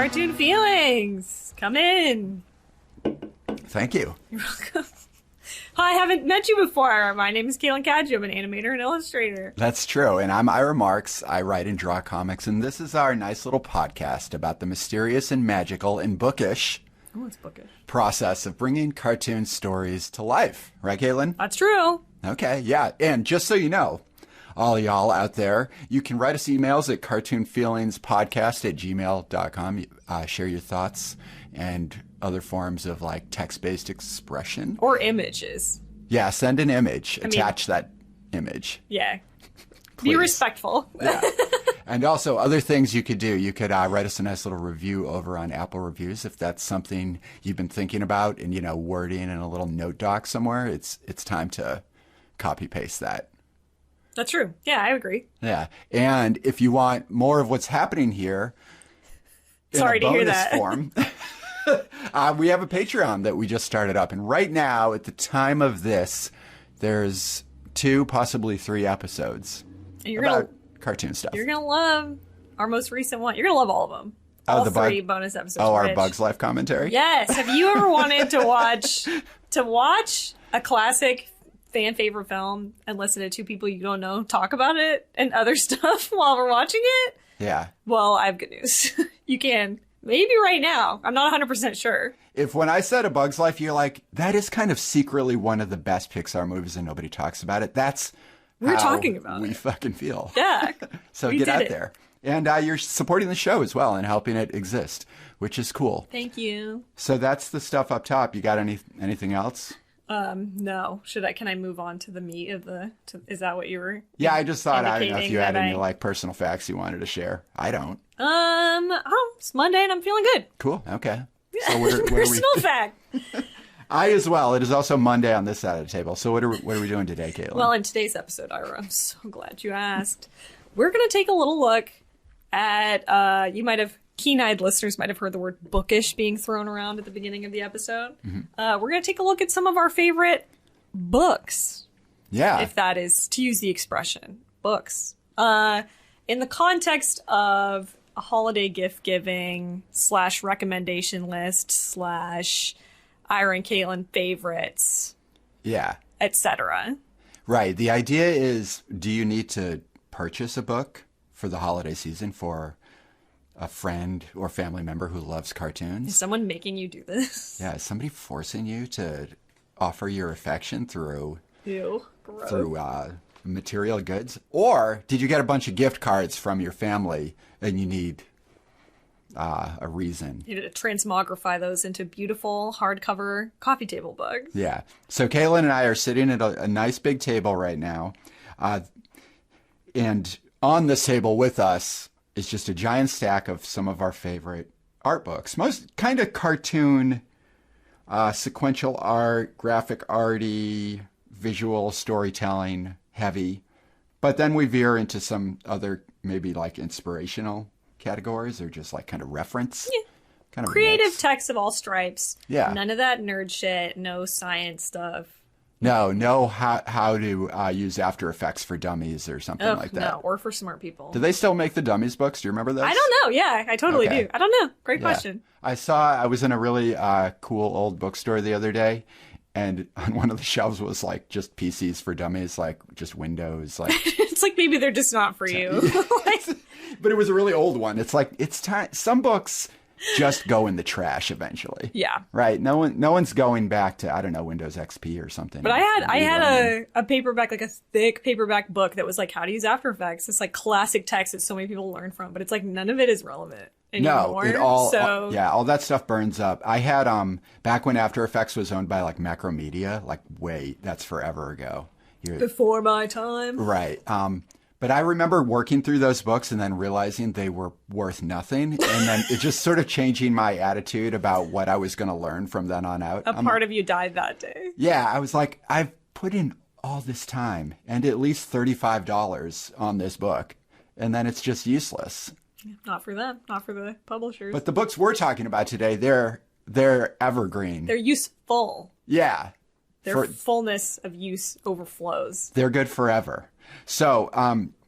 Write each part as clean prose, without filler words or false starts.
Cartoon Feelings. Come in. Thank you. You're welcome. Hi, I haven't met you before. My name is Cadieux. I'm an animator and illustrator. That's true. And I'm Marcks. I write and draw comics. And this is our nice little podcast about the mysterious and magical and bookish It's bookish. process of bringing cartoon stories to life. Right, Caitlin? That's true. Okay, yeah. And just so you know, all y'all out there, you can write us emails at cartoonfeelingspodcast@gmail.com. Share your thoughts and other forms of like text-based expression. Or images. Yeah, send an image. Attach that image. Yeah. Please. Be respectful. Yeah. And also other things you could do. You could write us a nice little review over on Apple Reviews if that's something you've been thinking about and, wording in a little note doc somewhere. It's time to copy paste that. That's true. Yeah, I agree. Yeah. And if you want more of what's happening here Sorry in a to hear bonus that. form, we have a Patreon that we just started up. And right now, at the time of this, there's 2, possibly 3 episodes And you're about gonna, cartoon stuff. you're going to love our most recent one. You're going to love all of them. All 3 bonus episodes. Oh, our Rich. Bugs Life commentary? Yes. Have you ever wanted to watch a classic fan favorite film and listen to 2 people you don't know talk about it and other stuff while we're watching it? Yeah. Well, I have good news. You can. Maybe right now. I'm not 100% sure. If when I said A Bug's Life, you're like, that is kind of secretly one of the best Pixar movies and nobody talks about it. That's We're how talking about we it. fucking feel. Yeah. So we get did out it. there. And you're supporting the show as well and helping it exist, which is cool. Thank you. So that's the stuff up top. You got anything else? No. Can I move on to the meat of is that what you were? Yeah, I just thought, I don't know if you had indicating any like personal facts you wanted to share. I don't. It's Monday and I'm feeling good. Cool. Okay. So what are we? Personal fact. I as well. It is also Monday on this side of the table. So what are we doing today, Caitlin? Well, in today's episode, Ira, I'm so glad you asked. We're going to take a little look at, keen-eyed listeners might have heard the word bookish being thrown around at the beginning of the episode. Mm-hmm. We're going to take a look at some of our favorite books. Yeah. If that is, to use the expression, books. In the context of a holiday gift giving / recommendation list / Ira and Caitlin favorites. Yeah. Etc. Right. The idea is, do you need to purchase a book for the holiday season for a friend or family member who loves cartoons? Is someone making you do this? Yeah. Is somebody forcing you to offer your affection through material goods? Or did you get a bunch of gift cards from your family and you need a reason? You need to transmogrify those into beautiful hardcover coffee table books. Yeah. So Caitlin and I are sitting at a nice big table right now. And on this table with us is just a giant stack of some of our favorite art books. Most kind of cartoon, sequential art, graphic arty, visual storytelling heavy. But then we veer into some other maybe like inspirational categories or just like kind of reference. Yeah. Kind of creative text of all stripes. Yeah. None of that nerd shit. No science stuff. No, how to use After Effects for dummies or something like that. No, or for smart people. Do they still make the dummies books? Do you remember those? I don't know. Yeah, I totally do. I don't know. Great question. I was in a really cool old bookstore the other day, and on one of the shelves was like just PCs for dummies, like just Windows. Like it's like maybe they're just not for you. But it was a really old one. It's like it's time. Some books just go in the trash eventually. Yeah. Right. No one's going back to, I don't know, Windows XP or something. But I had a paperback, like a thick paperback book that was like how to use After Effects. It's like classic text that so many people learn from, but it's like none of it is relevant anymore. No, all that stuff burns up. I had back when After Effects was owned by like Macromedia, like that's forever ago. Before my time. Right. But I remember working through those books and then realizing they were worth nothing. And then it just sort of changing my attitude about what I was going to learn from then on out. A part of you died that day. Yeah. I was like, I've put in all this time and at least $35 on this book. And then it's just useless. Not for them. Not for the publishers. But the books we're talking about today, they're evergreen. They're useful. Yeah. Their fullness of use overflows. They're good forever. So,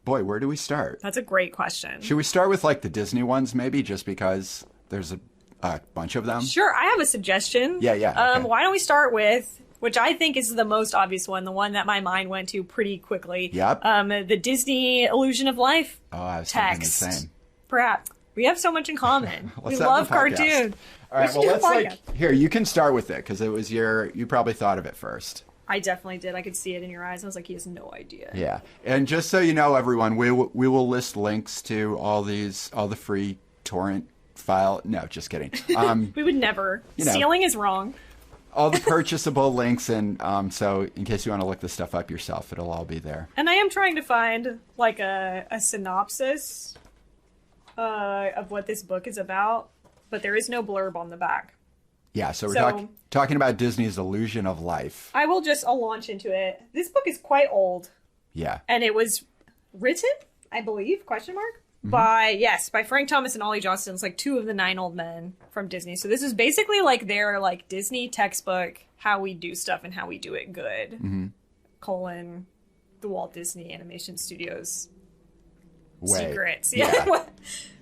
boy, where do we start? That's a great question. Should we start with like the Disney ones maybe, just because There's a bunch of them. Sure, I have a suggestion. Yeah. Okay. Why don't we start with, which I think is the most obvious one, the one that my mind went to pretty quickly. Yep. The Disney Illusion of Life I was text. thinking the same. Perhaps. We have so much in common. We Let's have love the podcast. cartoon. All right, We should well, do a let's podcast. here, you can start with it because it was you probably thought of it first. I definitely did. I could see it in your eyes. I was like, he has no idea. Yeah. And just so you know, everyone, we will list links to all the free torrent file. No, just kidding. We would never. You know. Stealing is wrong. All the purchasable links. And so in case you want to look this stuff up yourself, it'll all be there. And I am trying to find like a synopsis of what this book is about, but there is no blurb on the back. Yeah, so we're talking about Disney's Illusion of Life. I'll launch into it. This book is quite old. Yeah. And it was written, I believe, by Frank Thomas and Ollie Johnston. It's like 2 of the 9 old men from Disney. So this is basically like their like Disney textbook, how we do stuff and how we do it good. Colon, the Walt Disney Animation Studios secrets. Yeah.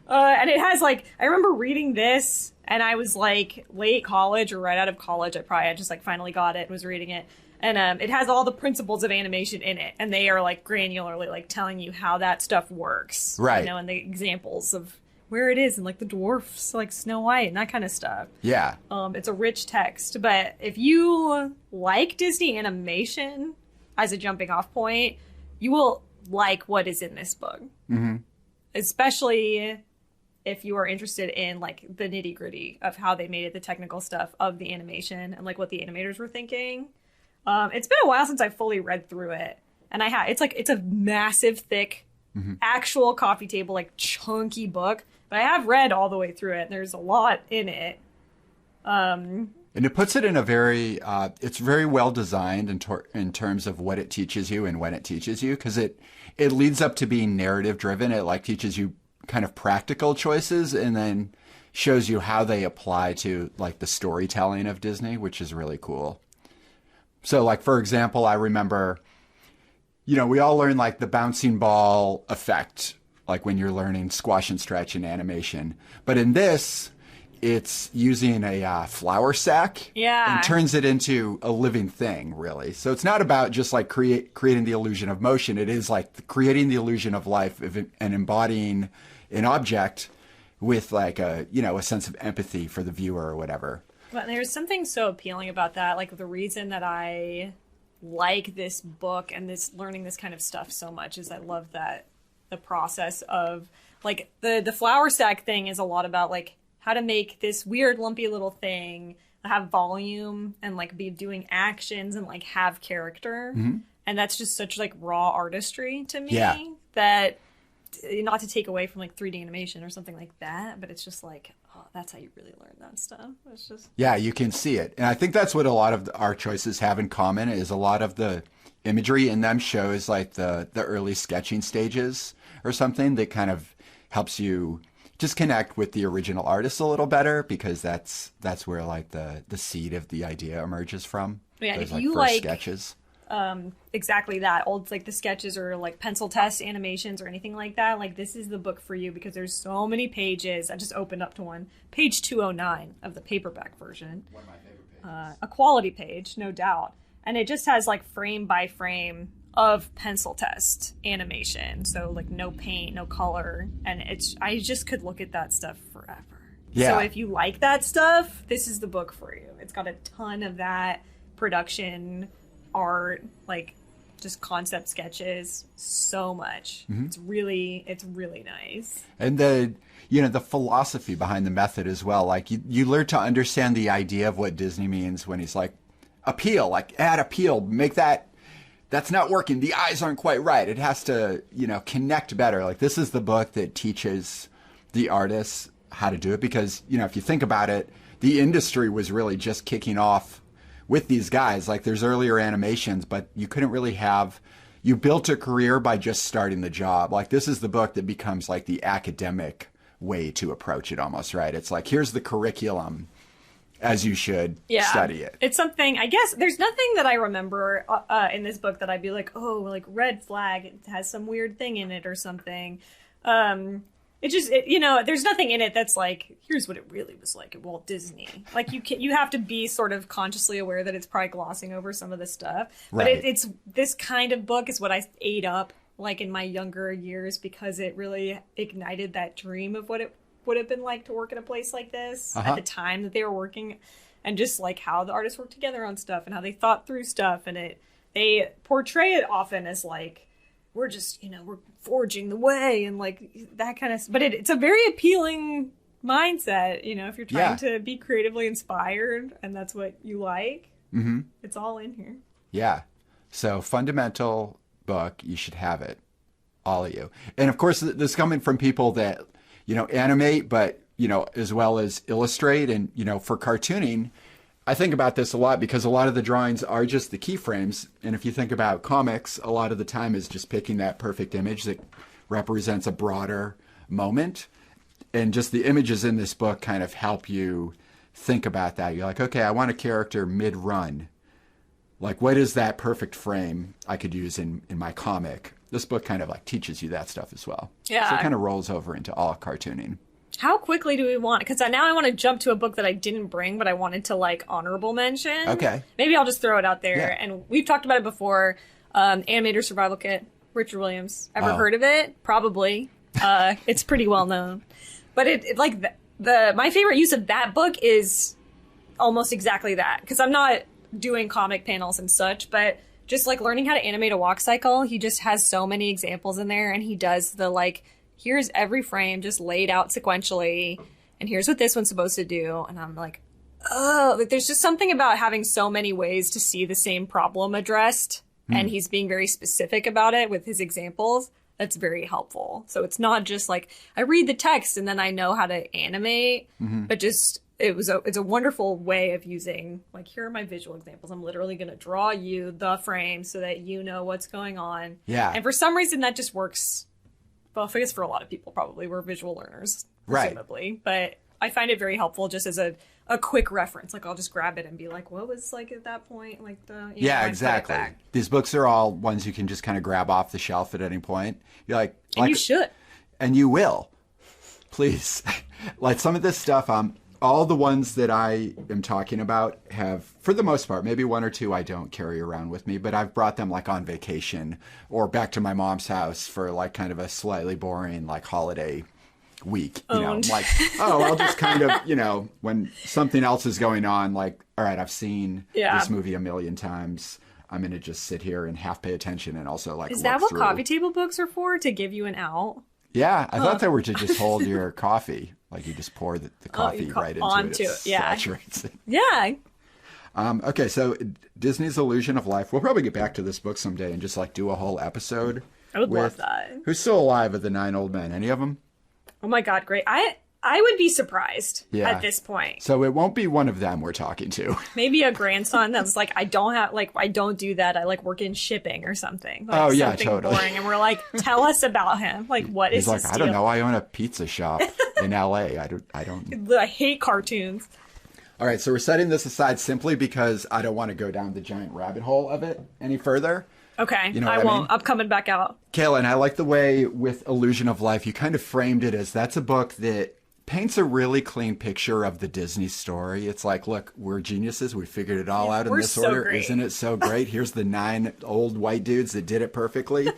And it has like, I remember reading this and I was like late college or right out of college. I just like finally got it and was reading it. And it has all the principles of animation in it. And they are like granularly like telling you how that stuff works. Right. You know, and the examples of where it is and like the dwarfs, like Snow White and that kind of stuff. Yeah. It's a rich text. But if you like Disney animation as a jumping off point, you will like what is in this book. Mm-hmm. Especially if you are interested in like the nitty gritty of how they made it, the technical stuff of the animation and like what the animators were thinking. It's been a while since I fully read through it, and it's a massive, thick, actual coffee table, like chunky book. But I have read all the way through it. And there's a lot in it. And it puts it in a very, it's very well designed in terms of what it teaches you and when it teaches you, because it leads up to being narrative driven. It like teaches you kind of practical choices and then shows you how they apply to like the storytelling of Disney, which is really cool. So like, for example, I remember, we all learn like the bouncing ball effect, like when you're learning squash and stretch in animation. But in this, it's using a flour sack and turns it into a living thing, really. So it's not about just like creating the illusion of motion. It is like creating the illusion of life and embodying an object with like a sense of empathy for the viewer or whatever. But there's something so appealing about that. Like the reason that I like this book and learning this kind of stuff so much is I love that the process of like the flour sack thing is a lot about like how to make this weird lumpy little thing have volume and like be doing actions and like have character. Mm-hmm. And that's just such like raw artistry to me that, not to take away from like 3D animation or something like that, but it's just like, oh, that's how you really learn that stuff. It's just you can see it. And I think that's what a lot of our choices have in common is a lot of the imagery in them shows like the early sketching stages or something that kind of helps you just connect with the original artist a little better, because that's where like the seed of the idea emerges from. Yeah, those, if you first like sketches. Exactly that. Old like the sketches or like pencil test animations or anything like that. Like this is the book for you because there's so many pages. I just opened up to one. Page 209 of the paperback version. One of my favorite pages. A quality page, no doubt. And it just has like frame by frame of pencil test animation. So like no paint, no color. And I just could look at that stuff forever. Yeah. So if you like that stuff, this is the book for you. It's got a ton of that production art, like just concept sketches, so much. Mm-hmm. It's really nice. And the philosophy behind the method as well. Like you learn to understand the idea of what Disney means when he's like, appeal, like add appeal, make that's not working. The eyes aren't quite right. It has to, connect better. Like this is the book that teaches the artists how to do it because, if you think about it, the industry was really just kicking off with these guys. Like there's earlier animations, but you couldn't really you built a career by just starting the job. Like this is the book that becomes like the academic way to approach it almost, right? It's like, here's the curriculum as you should study it. It's something, I guess, there's nothing that I remember in this book that I'd be like, oh, like red flag, it has some weird thing in it or something. there's nothing in it that's like, here's what it really was like at Walt Disney. Like, you have to be sort of consciously aware that it's probably glossing over some of the stuff. Right. But it's this kind of book is what I ate up, like, in my younger years, because it really ignited that dream of what it would have been like to work in a place like this at the time that they were working, and just, like, how the artists worked together on stuff and how they thought through stuff. And they portray it often as, like, we're just, we're forging the way and like that kind of, but it's a very appealing mindset, if you're trying to be creatively inspired and that's what you like. Mm-hmm. It's all in here. Yeah. So fundamental book, you should have it, all of you. And of course, this is coming from people that, animate, but, as well as illustrate. And, for cartooning, I think about this a lot because a lot of the drawings are just the keyframes. And if you think about comics, a lot of the time is just picking that perfect image that represents a broader moment. And just the images in this book kind of help you think about that. You're like, okay, I want a character mid-run. Like, what is that perfect frame I could use in my comic? This book kind of like teaches you that stuff as well. Yeah. So it kind of rolls over into all cartooning. How quickly do we want? Because now I want to jump to a book that I didn't bring, but I wanted to, like, honorable mention. Okay. Maybe I'll just throw it out there. Yeah. And we've talked about it before. Animator Survival Kit, Richard Williams. Ever heard of it? Probably. It's pretty well known. But my favorite use of that book is almost exactly that. Because I'm not doing comic panels and such, but just, like, learning how to animate a walk cycle. He just has so many examples in there, and he does the, like, here's every frame just laid out sequentially, and here's what this one's supposed to do. And I'm like, oh, like, there's just something about having so many ways to see the same problem addressed, and he's being very specific about it with his examples. That's very helpful. So it's not just like, I read the text and then I know how to animate, but just, it's a wonderful way of using, like, here are my visual examples. I'm literally going to draw you the frame so that you know what's going on. Yeah. And for some reason that just works. Well, I guess for a lot of people, probably we're visual learners, presumably. Right. But I find it very helpful just as a quick reference. Like, I'll just grab it and be like, what was, like, at that point? Like, exactly. These books are all ones you can just kind of grab off the shelf at any point. You're like, and you should. And you will. Please. Like, some of this stuff, all the ones that I am talking about have, for the most part, maybe one or two I don't carry around with me, but I've brought them, like, on vacation or back to my mom's house for, like, kind of a slightly boring, like, holiday week. Like, I'll just kind of, when something else is going on, like, all right, I've seen this movie a million times. I'm going to just sit here and half pay attention and also, like, is that what coffee table books are for? To give you an out? Yeah, I thought they were to just hold your coffee. Like, you just pour the coffee right into it. Saturates it. Yeah. Okay, so Disney's Illusion of Life. We'll probably get back to this book someday and just, like, do a whole episode. I would love that. Who's still alive of the 9 old men? Any of them? Oh my God, great. I would be surprised at this point. So it won't be one of them we're talking to. Maybe a grandson that's like, I don't do that. I, like, work in shipping or something. Like, something totally. Boring. And we're like, tell us about him. Like, what is his deal? I don't know. I own a pizza shop in LA. I hate cartoons. All right, so we're setting this aside simply because I don't want to go down the giant rabbit hole of it any further. Okay, I won't. I'm coming back out. Kaylin, I like the way with Illusion of Life, you kind of framed it as that's a book that paints a really clean picture of the Disney story. It's like, look, we're geniuses. We figured it all out in this order. Great. Isn't it so great? Here's the 9 old white dudes that did it perfectly.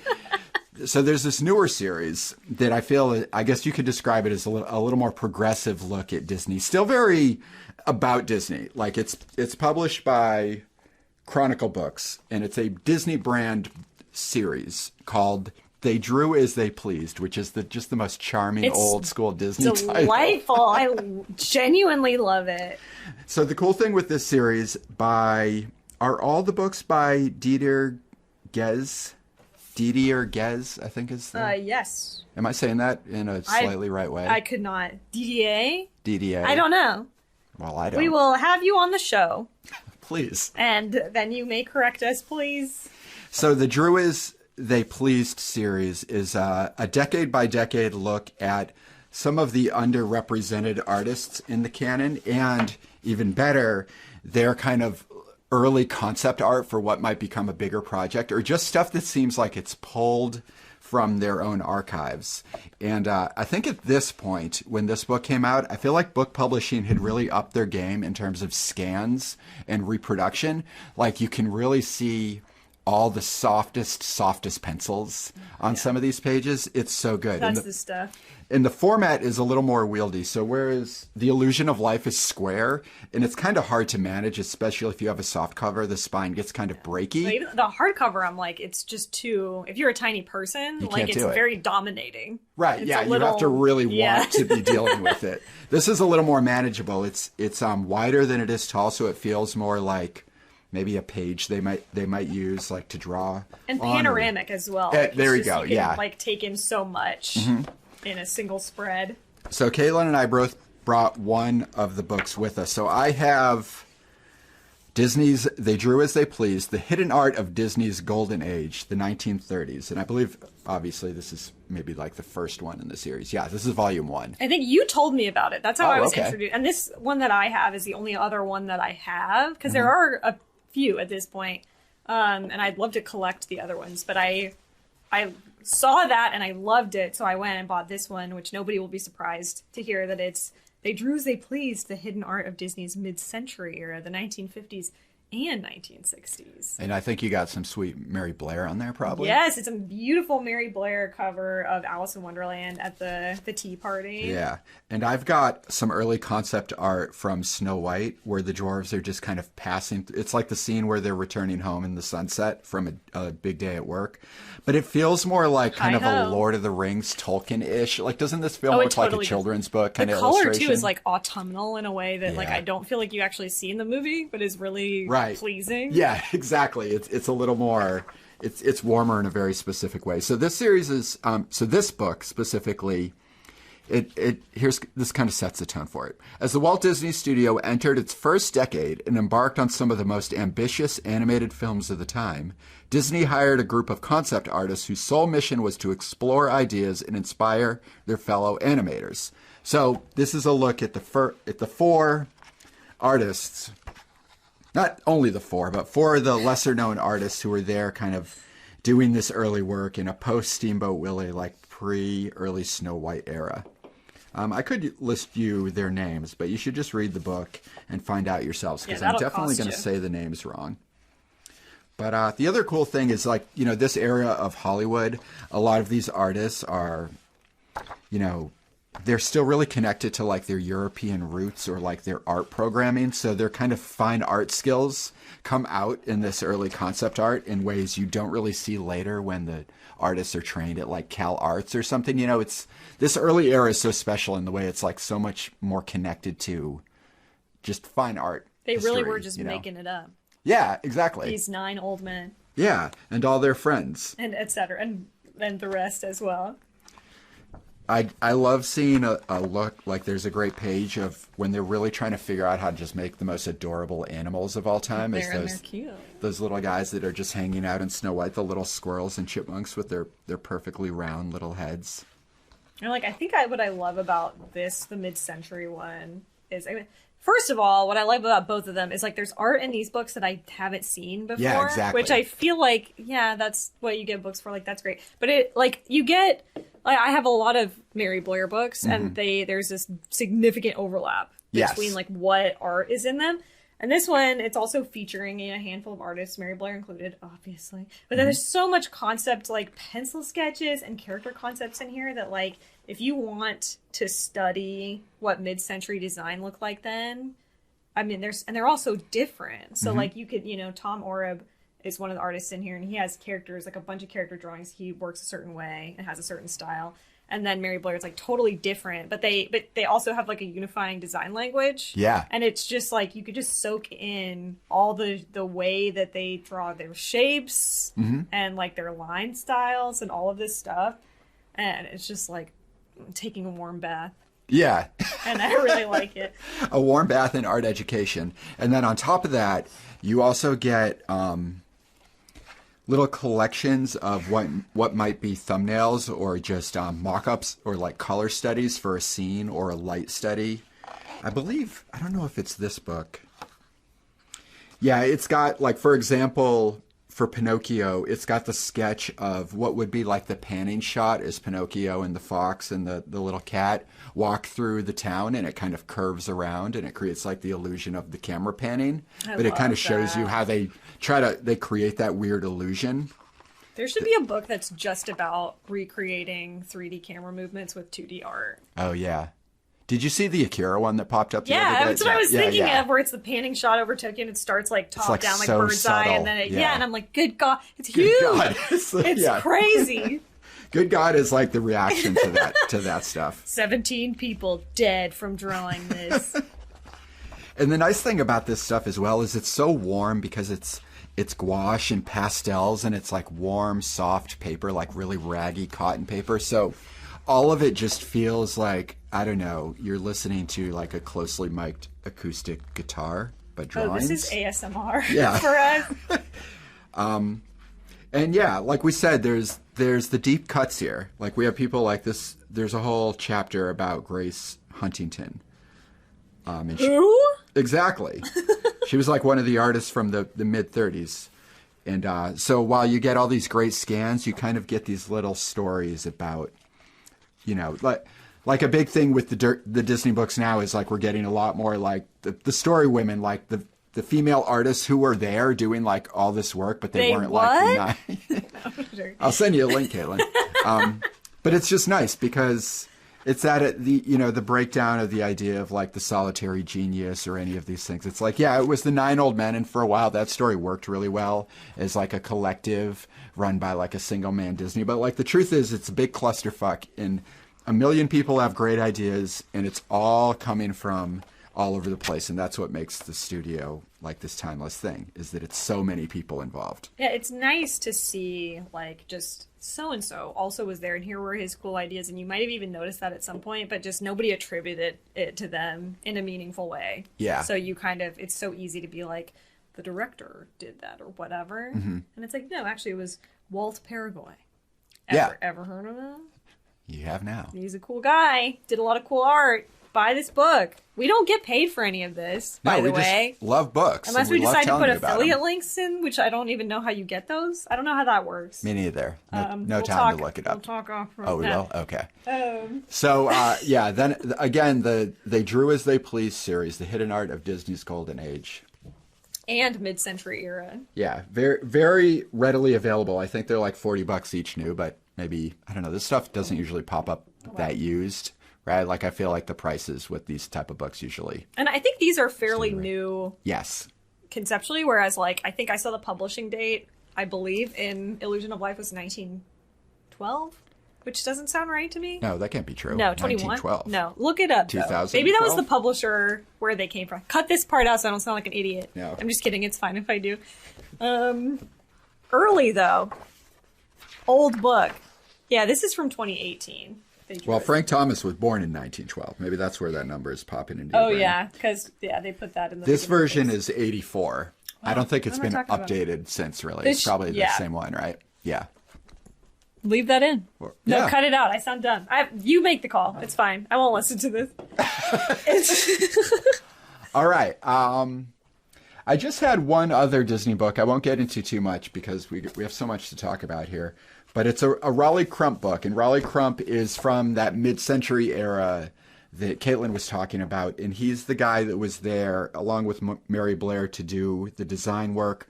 So there's this newer series that I feel, I guess you could describe it as a little more progressive look at Disney. Still very about Disney. Like, it's published by Chronicle Books, and it's a Disney brand series called They Drew As They Pleased, which is just the most charming old school Disney title. Delightful. I genuinely love it. So the cool thing with this series are all the books by Didier Guez, I think is the... Yes. Am I saying that in a slightly right way? I could not. Didier? Didier. I don't know. Well, I don't. We will have you on the show. Please. And then you may correct us, please. So the Drew As They Pleased series is a decade-by-decade look at some of the underrepresented artists in the canon, and even better, their kind of early concept art for what might become a bigger project, or just stuff that seems like it's pulled from their own archives. And I think at this point, when this book came out, I feel like book publishing had really upped their game in terms of scans and reproduction. Like you can really see all the softest pencils on some of these pages. It's so good. That's the stuff. And the format is a little more wieldy. So whereas The Illusion of Life is square, and it's kind of hard to manage, especially if you have a soft cover, the spine gets kind of breaky. So even the hardcover, I'm like, it's just too, if you're a tiny person, like it's very dominating. Right, it's yeah, you have to really want to be dealing with it. This is a little more manageable. It's wider than it is tall, so it feels more like maybe a page they might use like to draw. And panoramic as well. There you go, you can, like take in so much in a single spread. So Caitlin and I both brought one of the books with us. So I have Disney's They Drew as They Pleased, The Hidden Art of Disney's Golden Age, the 1930s. And I believe, obviously, this is maybe like the first one in the series. Yeah, this is volume 1. I think you told me about it. That's how I was introduced. And this one that I have is the only other one that I have, because there are a few at this point. And I'd love to collect the other ones, but I saw that and I loved it, so I went and bought this one, which nobody will be surprised to hear that it's They Drew as They Pleased, The Hidden Art of Disney's Mid-Century Era, the 1950s and 1960s. And I think you got some sweet Mary Blair on there, probably. Yes, it's a beautiful Mary Blair cover of Alice in Wonderland at the tea party. Yeah, and I've got some early concept art from Snow White where the dwarves are just kind of passing. It's like the scene where they're returning home in the sunset from a big day at work. But it feels more like kind of a Lord of the Rings Tolkien-ish. Like, doesn't this feel more like a children's book kind of illustration? The color, too, is like autumnal in a way that like I don't feel like you actually see in the movie, but is really pleasing. Yeah, exactly. It's a little more, it's warmer in a very specific way. So this series is, so this book specifically, this kind of sets the tone for it. As the Walt Disney Studio entered its first decade and embarked on some of the most ambitious animated films of the time, Disney hired a group of concept artists whose sole mission was to explore ideas and inspire their fellow animators. So this is a look at the 4 artists, not only the 4, but 4 of the lesser-known artists who were there kind of doing this early work in a post-Steamboat Willie, like pre-early Snow White era. I could list you their names, but you should just read the book and find out yourselves, because I'm definitely going to say the names wrong. But the other cool thing is, like, you know, this era of Hollywood, a lot of these artists are, you know, they're still really connected to like their European roots or like their art programming. So their kind of fine art skills come out in this early concept art in ways you don't really see later when the artists are trained at like Cal Arts or something. You know, it's this early era is so special in the way it's like so much more connected to just fine art. They really were just making it up. Yeah, exactly. These 9 old men. Yeah, and all their friends. And et cetera, and the rest as well. I love seeing a look, like there's a great page of when they're really trying to figure out how to just make the most adorable animals of all time. They're cute. Those little guys that are just hanging out in Snow White, the little squirrels and chipmunks with their perfectly round little heads. And like, I think what I love about this, the mid-century one, is, first of all, what I like about both of them is like there's art in these books that I haven't seen before. Yeah, exactly. Which I feel like, that's what you get books for. Like, that's great. But it, like, you get, like, I have a lot of Mary Blair books, and there's this significant overlap between like what art is in them. And this one, it's also featuring a handful of artists, Mary Blair included, obviously. But then there's so much concept, like pencil sketches and character concepts in here that, like, if you want to study what mid-century design looked like then, I mean, they're all so different. So, like, you could, Tom Oreb is one of the artists in here, and he has characters, like a bunch of character drawings. He works a certain way and has a certain style. And then Mary Blair is like totally different, but they also have like a unifying design language. Yeah. And it's just like, you could just soak in all the way that they draw their shapes and like their line styles and all of this stuff. And it's just like taking a warm bath. Yeah. And I really like it. A warm bath in art education. And then on top of that, you also get little collections of what might be thumbnails or just mock-ups or like color studies for a scene or a light study. I don't know if it's this book. Yeah, it's got, like, for example, for Pinocchio, it's got the sketch of what would be like the panning shot as Pinocchio and the fox and the little cat walk through the town, and it kind of curves around and it creates like the illusion of the camera panning. But it kind of shows you how they create that weird illusion. There should be a book that's just about recreating 3D camera movements with 2D art. Oh, yeah. Did you see the Akira one that popped up the other day? That's what I was thinking of, where it's the panning shot over Tokyo and it starts like top down, like so bird's subtle. eye, and then and I'm like, good God, it's huge. God. It's crazy. Good God is like the reaction to that stuff. 17 people dead from drawing this. And the nice thing about this stuff as well is it's so warm because it's gouache and pastels, and it's like warm, soft paper, like really raggy cotton paper. So all of it just feels like, I don't know, you're listening to like a closely mic'd acoustic guitar, but drawings. Oh, this is ASMR for us. And yeah, like we said, there's the deep cuts here. Like we have people like this. There's a whole chapter about Grace Huntington. Who? Exactly. She was like one of the artists from the mid-30s. And so while you get all these great scans, you kind of get these little stories about, you know, like a big thing with the Disney books now is like we're getting a lot more like the story women, like the female artists who were there doing like all this work, but they weren't what? like. I'll send you a link, Caitlin. But it's just nice because it's the breakdown of the idea of like the solitary genius or any of these things. It's like, yeah, it was the 9 old men, and for a while that story worked really well as like a collective run by like a single man Disney. But like the truth is, it's a big clusterfuck, and a million people have great ideas, and it's all coming from all over the place, and that's what makes the studio like this timeless thing, is that it's so many people involved. Yeah, it's nice to see like just so-and-so also was there, and here were his cool ideas, and you might have even noticed that at some point, but just nobody attributed it to them in a meaningful way. Yeah. So you it's so easy to be like, the director did that or whatever. Mm-hmm. And it's like, no, actually it was Walt Paraguay. Ever heard of him? You have now. He's a cool guy. Did a lot of cool art. Buy this book. We don't get paid for any of this, by the way. Just love books. Unless we decide to put affiliate links in, which I don't even know how you get those. I don't know how that works. Me neither. No time to look it up. We'll talk off. Oh, we will? Okay. So, yeah, then again, They Drew As They Please series, The Hidden Art of Disney's Golden Age. And mid-century era. Yeah, very, very readily available. I think they're like $40 each new, but maybe, I don't know, this stuff doesn't usually pop up that used. Right, like I feel like the prices with these type of books usually. And I think these are fairly new. Yes. Conceptually, whereas like I think I saw the publishing date, I believe, in Illusion of Life was 1912, which doesn't sound right to me. No, that can't be true. No, 21. 1912. No, look it up. 2012. Maybe that was the publisher where they came from. Cut this part out so I don't sound like an idiot. No. I'm just kidding. It's fine if I do. Early though, old book. Yeah, this is from 2018. Well, Frank Thomas was born in 1912. Maybe that's where that number is popping into. Oh, yeah, because they put that in the. This version is 84. Wow. I don't think it's been updated since, really. It's probably the same one, right? Yeah. Leave that in. No, cut it out. I sound dumb. You make the call. It's fine. I won't listen to this. All right. I just had one other Disney book. I won't get into too much because we have so much to talk about here. But it's a Raleigh Crump book, and Raleigh Crump is from that mid-century era that Caitlin was talking about, and he's the guy that was there along with Mary Blair to do the design work.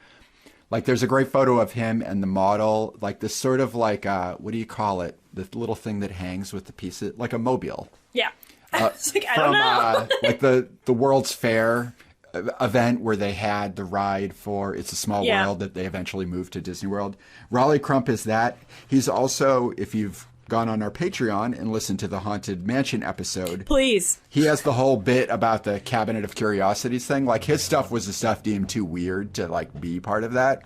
Like, there's a great photo of him and the model, like this sort of like, what do you call it? The little thing that hangs with the pieces, like a mobile. Yeah. I don't know. Like the World's Fair event where they had the ride for It's a Small World that they eventually moved to Disney World. Raleigh Crump is that. He's also, if you've gone on our Patreon and listened to the Haunted Mansion episode, please, he has the whole bit about the Cabinet of Curiosities thing. Like, his stuff was the stuff deemed too weird to like be part of that.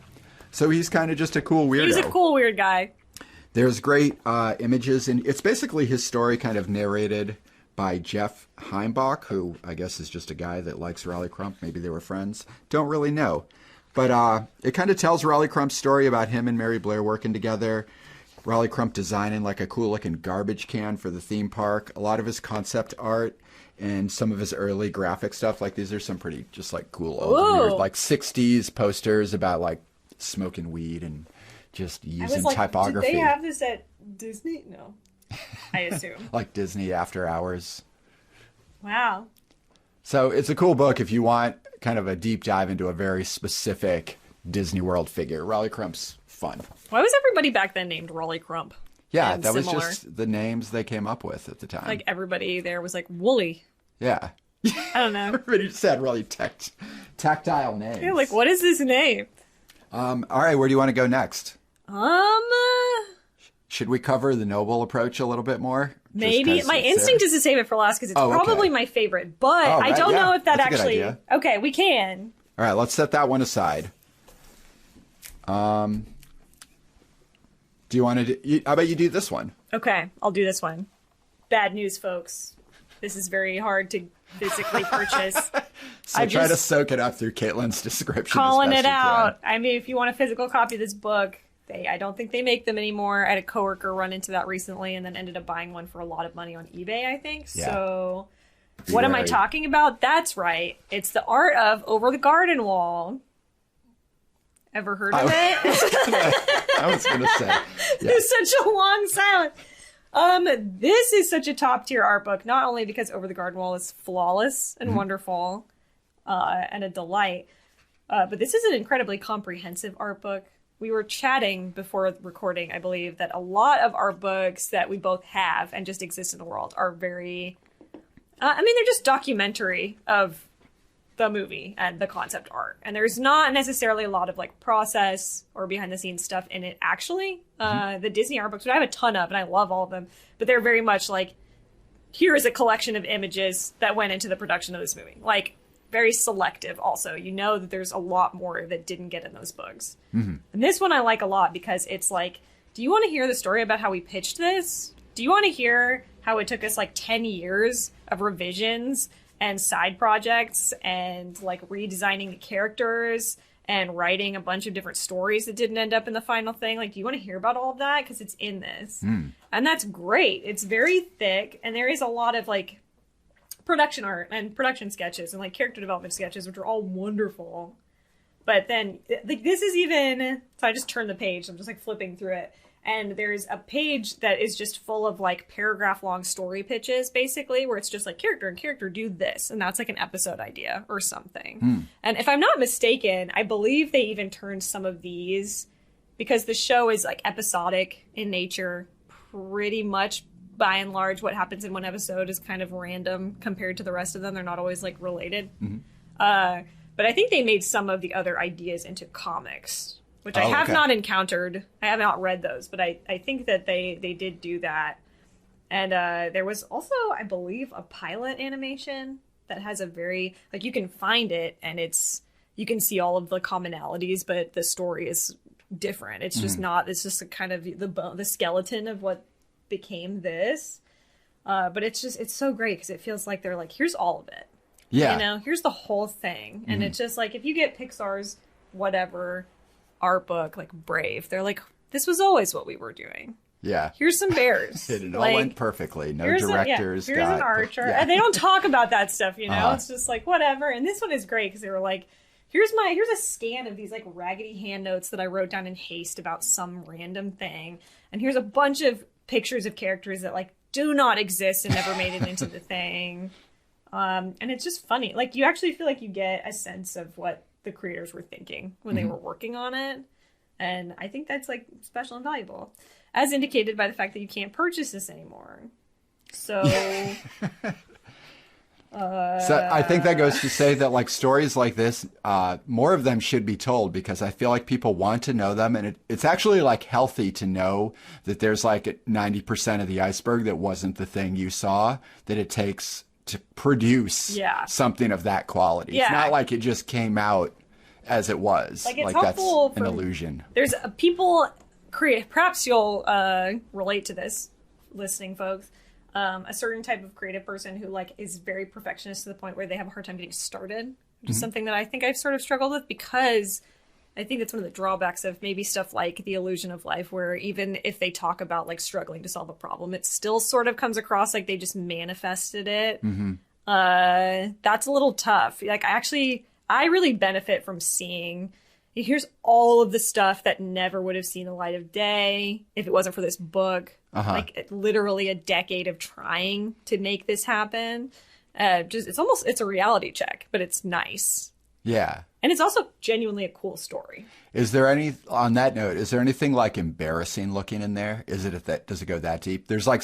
So he's kind of just a cool weirdo. He's a cool weird guy. There's great images, and it's basically his story kind of narrated by Jeff Heimbach, who I guess is just a guy that likes Raleigh Crump. Maybe they were friends. Don't really know. But it kind of tells Raleigh Crump's story about him and Mary Blair working together. Raleigh Crump designing like a cool looking garbage can for the theme park. A lot of his concept art and some of his early graphic stuff. Like, these are some pretty just like cool old weird like 60s posters about like smoking weed and just I using was like, typography. did they have this at Disney? No. I assume. Like Disney After Hours. Wow. So it's a cool book if you want kind of a deep dive into a very specific Disney World figure. Raleigh Crump's fun. Why was everybody back then named Raleigh Crump? Yeah, And that similar? was just the names they came up with at the time. Like everybody there was like Wooly. Yeah. I don't know. Everybody just had really tactile names. Yeah, like what is this name? All right, where do you want to go next? Um, Should we cover the noble approach a little bit more? maybe. My instinct is to save it for last because it's probably my favorite, but I don't know if that that's a good actually. idea. Okay, we can. All right, let's set that one aside. Do you want to do... How about you do this one? Okay, I'll do this one. Bad news, folks. This is very hard to physically purchase. So try to soak it up through Caitlin's description. Calling it out. I mean, if you want a physical copy of this book, I don't think they make them anymore. I had a coworker run into that recently and then ended up buying one for a lot of money on eBay, I think. Yeah. So what am I talking about? That's right. It's the art of Over the Garden Wall. Ever heard of it? I was going to say. Yeah. There's such a long silence. This is such a top tier art book, not only because Over the Garden Wall is flawless and wonderful, and a delight, but this is an incredibly comprehensive art book. We were chatting before recording, I believe, that a lot of art books that we both have and just exist in the world are very, they're just documentary of the movie and the concept art. And there's not necessarily a lot of like process or behind the scenes stuff in it, actually. The Disney art books, which I have a ton of and I love all of them, but they're very much like, here is a collection of images that went into the production of this movie. Like, very selective also. You know that there's a lot more that didn't get in those books. And this one I like a lot because it's like, do you want to hear the story about how we pitched this? Do you want to hear how it took us like 10 years of revisions and side projects and like redesigning the characters and writing a bunch of different stories that didn't end up in the final thing? Like, do you want to hear about all of that? Because it's in this. And that's great. It's very thick and there is a lot of like production art and production sketches and like character development sketches, which are all wonderful. But then like this is even, so I just turned the page. I'm just like flipping through it. And there's a page that is just full of like paragraph long story pitches, basically, where it's just like character and character do this. And that's like an episode idea or something. And if I'm not mistaken, I believe they even turned some of these, because the show is like episodic in nature, pretty much by and large. What happens in one episode is kind of random compared to the rest of them. They're not always like related. But I think they made some of the other ideas into comics, which I have not encountered. I have not read those, but I think that they did do that. And there was also, I believe, a pilot animation that has a very, like, you can find it and you can see all of the commonalities, but the story is different. It's just not, it's just a kind of the skeleton of what became this. But it's so great because it feels like they're like, here's all of it. Yeah. You know, here's the whole thing. And it's just like, if you get Pixar's whatever art book, like Brave, they're like, this was always what we were doing. Yeah. Here's some bears. It all like, went perfectly. No directors. Here's an archer. And they don't talk about that stuff, you know? It's just like, whatever. And this one is great because they were like, here's a scan of these like raggedy hand notes that I wrote down in haste about some random thing. And here's a bunch of pictures of characters that like do not exist and never made it into the thing. And it's just funny. Like, you actually feel like you get a sense of what the creators were thinking when they were working on it. And I think that's like special and valuable, as indicated by the fact that you can't purchase this anymore. So, so I think that goes to say that like stories like this, more of them should be told, because I feel like people want to know them. And it's actually like healthy to know that there's like 90% of the iceberg that wasn't the thing you saw, that it takes to produce something of that quality. It's not like it just came out as it was. Like that's an illusion. There's people perhaps you'll relate to this, listening folks. A certain type of creative person who like is very perfectionist to the point where they have a hard time getting started, which is something that I think I've sort of struggled with, because I think that's one of the drawbacks of maybe stuff like The Illusion of Life, where even if they talk about like struggling to solve a problem, it still sort of comes across like they just manifested it. That's a little tough. Like I really benefit from seeing, here's all of the stuff that never would have seen the light of day if it wasn't for this book. Like literally a decade of trying to make this happen. It's a reality check, but it's nice. Yeah. And it's also genuinely a cool story. Is there on that note, is there anything like embarrassing looking in there? Does it go that deep? There's like,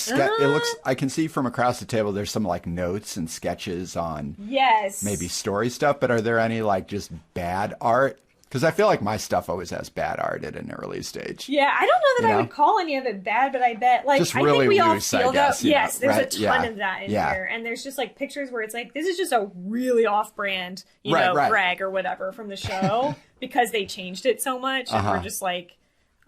I can see from across the table, there's some like notes and sketches on maybe story stuff, but are there any like just bad art? Because I feel like my stuff always has bad art at an early stage. Yeah, I don't know that I would call any of it bad, but I bet, like, just I really think we all loose, feel that. Yes, there's right? a ton of that in here. And there's just, like, pictures where it's like, this is just a really off-brand, Greg or whatever from the show because they changed it so much. And we're just like,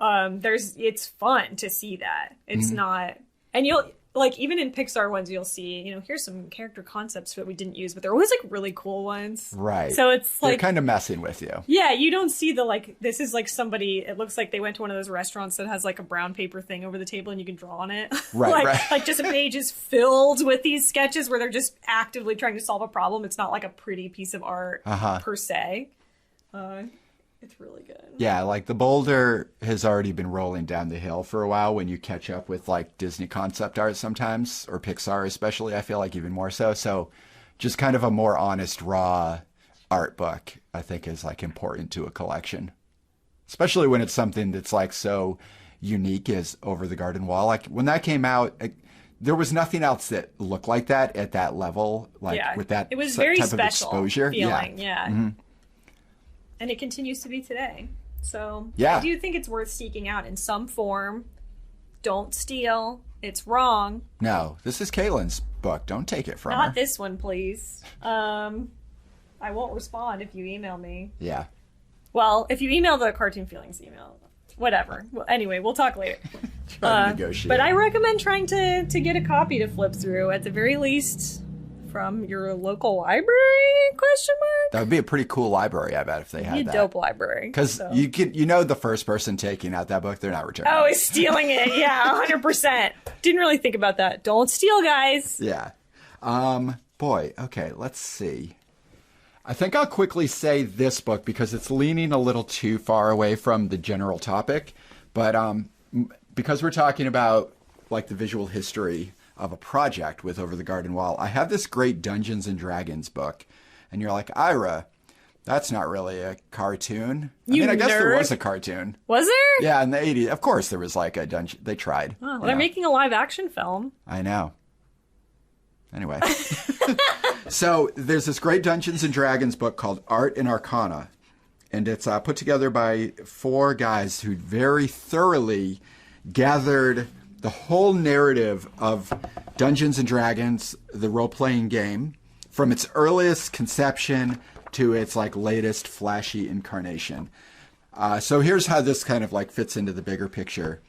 it's fun to see that. It's not, and you'll, like, even in Pixar ones, you'll see, here's some character concepts that we didn't use, but they're always, like, really cool ones. Right. So it's, like... They're kind of messing with you. Yeah, you don't see the, like, this is, like, somebody... It looks like they went to one of those restaurants that has, like, a brown paper thing over the table and you can draw on it. Right, Like, just a page is filled with these sketches where they're just actively trying to solve a problem. It's not, like, a pretty piece of art per se. It's really good. Yeah, like the boulder has already been rolling down the hill for a while when you catch up with like Disney concept art sometimes, or Pixar especially, I feel like even more so. So just kind of a more honest, raw art book, I think is like important to a collection. Especially when it's something that's like so unique as Over the Garden Wall. Like when that came out, there was nothing else that looked like that at that level, like with that it was very type special of exposure. Feeling, yeah. And it continues to be today. So I do think it's worth seeking out in some form. Don't steal. It's wrong. No, this is Kaylin's book. Don't take it from her. Not this one, please. I won't respond if you email me. Yeah. Well, if you email the Cartoon Feelings email, whatever. Well, anyway, we'll talk later. Try to negotiate. But I recommend trying to get a copy to flip through, at the very least, from your local library, ? That would be a pretty cool library, I bet, if they had that. A dope library. Because the first person taking out that book, they're not returning it. Oh, is stealing it. Yeah, 100%. Didn't really think about that. Don't steal, guys. Yeah. Boy, okay, let's see. I think I'll quickly say this book because it's leaning a little too far away from the general topic. But because we're talking about like the visual history of a project with Over the Garden Wall, I have this great Dungeons and Dragons book. And you're like, Ira, that's not really a cartoon. I guess there was a cartoon. Was there? Yeah, in the 80s. Of course there was like a dungeon. They tried. Oh, well, they're making a live action film. I know. Anyway. So there's this great Dungeons and Dragons book called Art and Arcana. And it's put together by 4 guys who very thoroughly gathered the whole narrative of Dungeons and Dragons, the role-playing game, from its earliest conception to its like latest flashy incarnation. So here's how this kind of like fits into the bigger picture.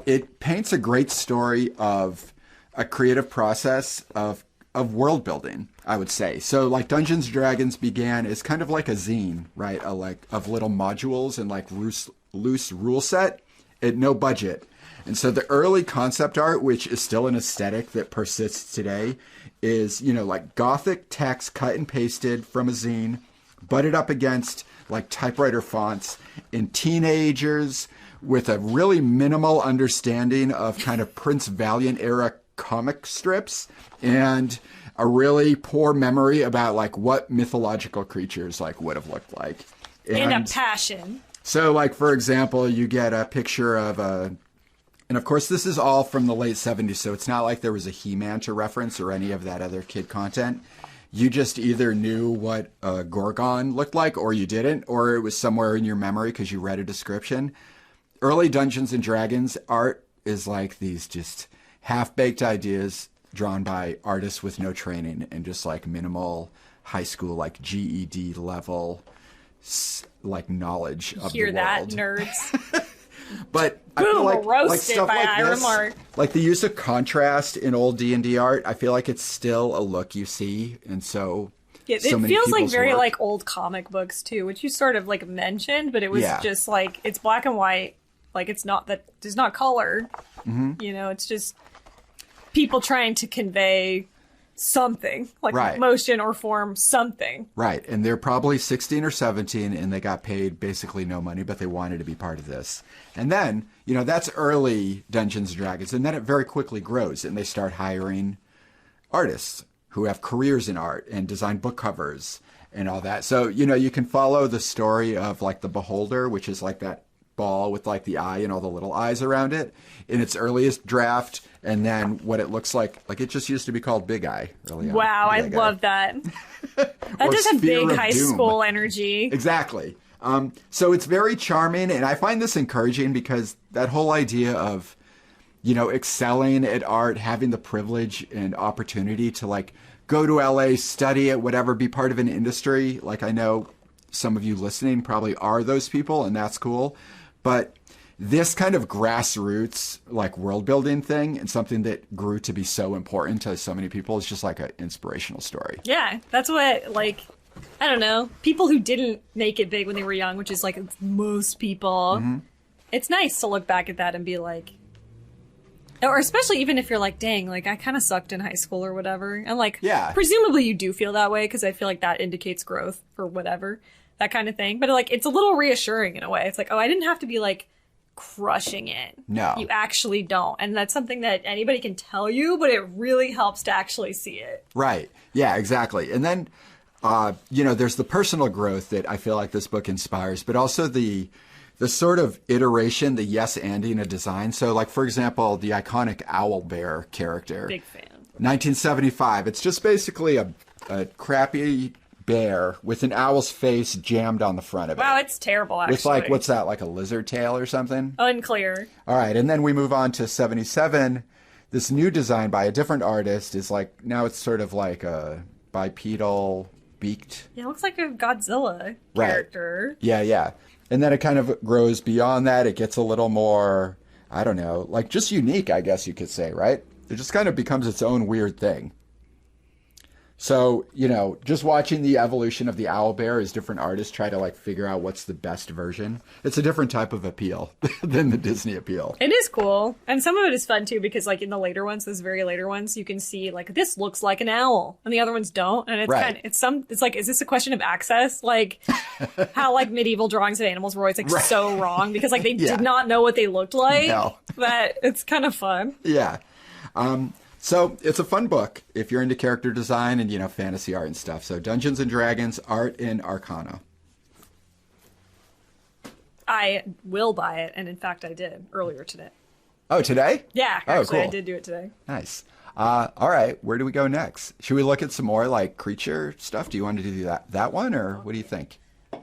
It paints a great story of a creative process of world building, I would say. So like Dungeons and Dragons began as kind of like a zine, right? Of little modules and like loose rule set at no budget. And so the early concept art, which is still an aesthetic that persists today, is, like Gothic text cut and pasted from a zine, butted up against like typewriter fonts, and teenagers with a really minimal understanding of kind of Prince Valiant era comic strips and a really poor memory about like what mythological creatures like would have looked like. And a passion. So like, for example, you get a picture of and of course, this is all from the late 70s, so it's not like there was a He-Man to reference or any of that other kid content. You just either knew what a Gorgon looked like or you didn't, or it was somewhere in your memory because you read a description. Early Dungeons and Dragons art is like these just half-baked ideas drawn by artists with no training and just like minimal high school, like GED level, like knowledge of the world. Hear that, nerds? But boom, I feel like stuff by like Ira this, Mark. like the use of contrast in old D&D art, I feel like it's still a look you see, and so it feels like very like old comic books too, which you sort of like mentioned, but it was just like it's black and white, like it's not that there's not color, it's just people trying to convey something, like Right. motion or form, something. Right. And they're probably 16 or 17 and they got paid basically no money, but they wanted to be part of this. And then, that's early Dungeons and Dragons. And then it very quickly grows and they start hiring artists who have careers in art and design book covers and all that. So, you can follow the story of like the Beholder, which is like that ball with like the eye and all the little eyes around it in its earliest draft. And then what it looks like it just used to be called Big Eye early on. Wow, I love that. That does have big high school energy. Exactly. So it's very charming, and I find this encouraging because that whole idea of, excelling at art, having the privilege and opportunity to like go to LA, study it, whatever, be part of an industry. Like I know some of you listening probably are those people, and that's cool. But this kind of grassroots, like world building thing and something that grew to be so important to so many people is just like an inspirational story. Yeah, that's what, like, I don't know, people who didn't make it big when they were young, which is like most people, it's nice to look back at that and be like, or especially even if you're like, dang, like I kind of sucked in high school or whatever. And like, yeah, presumably you do feel that way because I feel like that indicates growth or whatever, that kind of thing. But like, it's a little reassuring in a way. It's like, oh, I didn't have to be like crushing it. No. You actually don't. And that's something that anybody can tell you, but it really helps to actually see it. Right. Yeah, exactly. And then, there's the personal growth that I feel like this book inspires, but also the sort of iteration, the yes-anding a design. So like, for example, the iconic owl bear character. Big fan. 1975. It's just basically a crappy bear with an owl's face jammed on the front of it. Wow, it's terrible, actually. With like, what's that, like a lizard tail or something? Unclear. All right, and then we move on to 77. This new design by a different artist is like, now it's sort of like a bipedal beaked. Yeah, it looks like a Godzilla character. Right. Yeah. And then it kind of grows beyond that. It gets a little more, I don't know, like just unique, I guess you could say, right? It just kind of becomes its own weird thing. So, just watching the evolution of the owl bear as different artists try to like figure out what's the best version. It's a different type of appeal than the Disney appeal. It is cool. And some of it is fun too, because like in the later ones, those very later ones, you can see like this looks like an owl and the other ones don't. And it's right. It's like, is this a question of access? Like how like medieval drawings of animals were always like so wrong because like they did not know what they looked like. No. But it's kind of fun. Yeah. So it's a fun book if you're into character design and, fantasy art and stuff. So Dungeons and Dragons, Art in Arcana. I will buy it. And in fact, I did earlier today. Oh, today? Yeah. Actually, cool. I did do it today. Nice. All right. Where do we go next? Should we look at some more like creature stuff? Do you want to do that one or what do you think?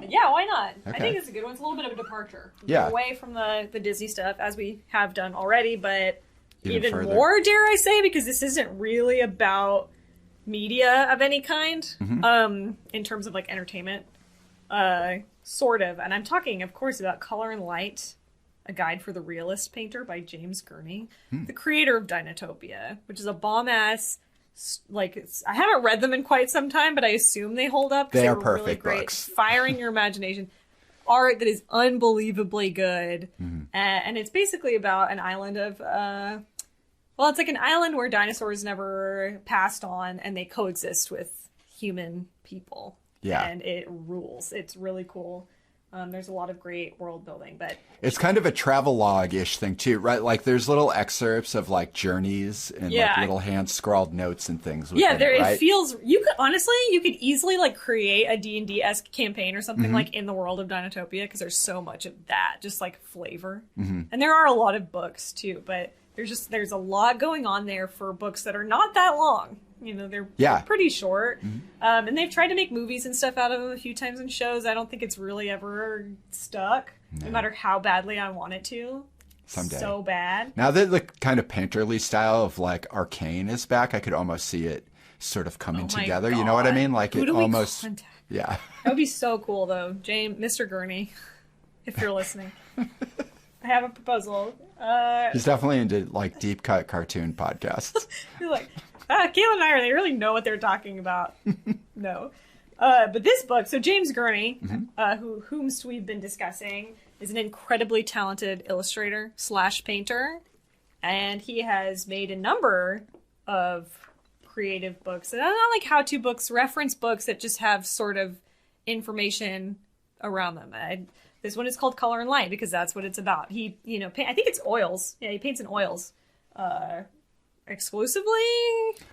Yeah, why not? Okay. I think it's a good one. It's a little bit of a departure. Yeah. Away from the Disney stuff as we have done already, but even further. more, dare I say, because this isn't really about media of any kind, in terms of like entertainment, sort of. And I'm talking, of course, about Color and Light, a guide for the realist painter by James Gurney, the creator of Dinotopia, which is a bomb-ass, like, I haven't read them in quite some time, but I assume they hold up. They are were perfect really great. books. Firing your imagination. Art that is unbelievably good. And it's basically about an island of, it's like an island where dinosaurs never passed on and they coexist with human people. Yeah. And it rules. It's really cool. There's a lot of great world building, but it's kind of a travelogue-ish thing too, right? Like there's little excerpts of like journeys and like little hand-scrawled notes and things. It feels, you could easily like create a D&D-esque campaign or something like in the world of Dinotopia because there's so much of that, just like flavor. And there are a lot of books too, but there's a lot going on there for books that are not that long. They're pretty short. And they've tried to make movies and stuff out of them a few times in shows. I don't think it's really ever stuck, no matter how badly I want it to. Someday. So bad. Now that the kind of painterly style of like Arcane is back, I could almost see it sort of coming together. God. You know what I mean? Like Who it do we almost. contact? Yeah. That would be so cool, though. Mr. Gurney, if you're listening. I have a proposal. He's definitely into like deep cut cartoon podcasts. He's like, Kayla and they really know what they're talking about. No. But this book, so James Gurney, whomst we've been discussing, is an incredibly talented illustrator / painter. And he has made a number of creative books. And not like how-to books, reference books that just have sort of information around them. This one is called Color and Light because that's what it's about. He, I think it's oils. Yeah, he paints in oils. Exclusively,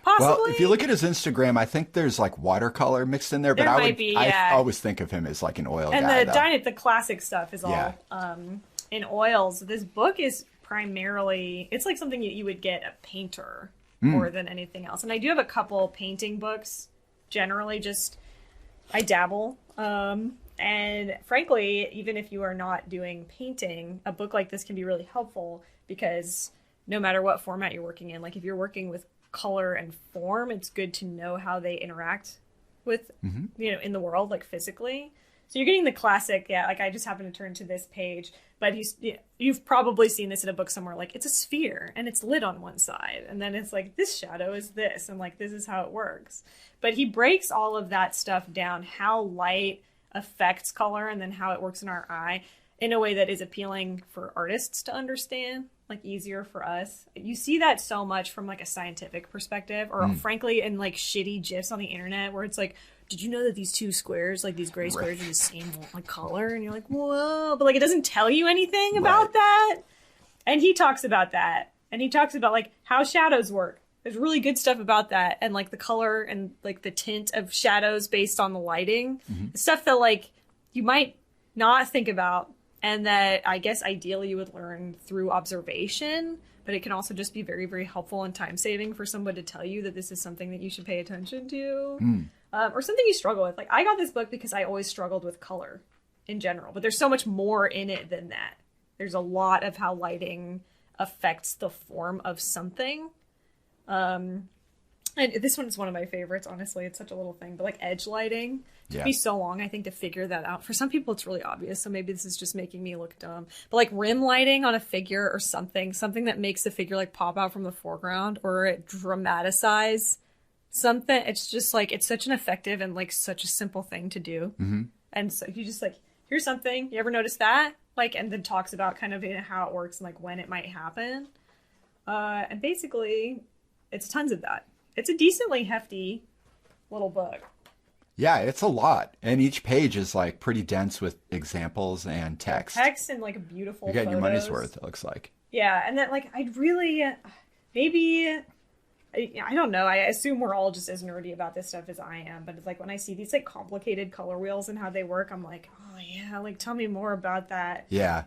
possibly. Well, if you look at his Instagram, I think there's like watercolor mixed in there, but I always think of him as like an oil guy. And the classic stuff is all in oils. This book is primarily, it's like something you would get a painter more than anything else. And I do have a couple painting books. Generally, I dabble. And frankly, even if you are not doing painting, a book like this can be really helpful because no matter what format you're working in, like if you're working with color and form, it's good to know how they interact with, in the world, like physically. So you're getting the classic, like I just happened to turn to this page, but you've probably seen this in a book somewhere, like it's a sphere and it's lit on one side. And then it's like, this shadow is this, and like, this is how it works. But he breaks all of that stuff down, how light affects color and then how it works in our eye in a way that is appealing for artists to understand, like easier for us. You see that so much from like a scientific perspective, or frankly in like shitty GIFs on the internet where it's like, did you know that these two squares, like these gray squares, are the same like color? And you're like, whoa, but like it doesn't tell you anything about that. And he talks about that, and he talks about like how shadows work. There's really good stuff about that, and like the color and like the tint of shadows based on the lighting, stuff that like you might not think about. And that I guess ideally you would learn through observation, but it can also just be very, very helpful and time-saving for someone to tell you that this is something that you should pay attention to, or something you struggle with. Like I got this book because I always struggled with color in general, but there's so much more in it than that. There's a lot of how lighting affects the form of something. And this one is one of my favorites, honestly. It's such a little thing, but like edge lighting. It took me so long, I think, to figure that out. For some people, it's really obvious, so maybe this is just making me look dumb. But like rim lighting on a figure or something that makes the figure like pop out from the foreground or it dramatize something. It's just like, it's such an effective and like such a simple thing to do. And so you just like, here's something, you ever notice that? Like, and then talks about kind of how it works and like when it might happen. And basically, it's tons of that. It's a decently hefty little book. Yeah, it's a lot. And each page is like pretty dense with examples and text. Text and like beautiful You're getting photos. your money's worth, it looks like. Yeah, and then like I'd really, maybe, I don't know. I assume we're all just as nerdy about this stuff as I am. But it's like when I see these like complicated color wheels and how they work, I'm like, oh yeah, like tell me more about that. Yeah.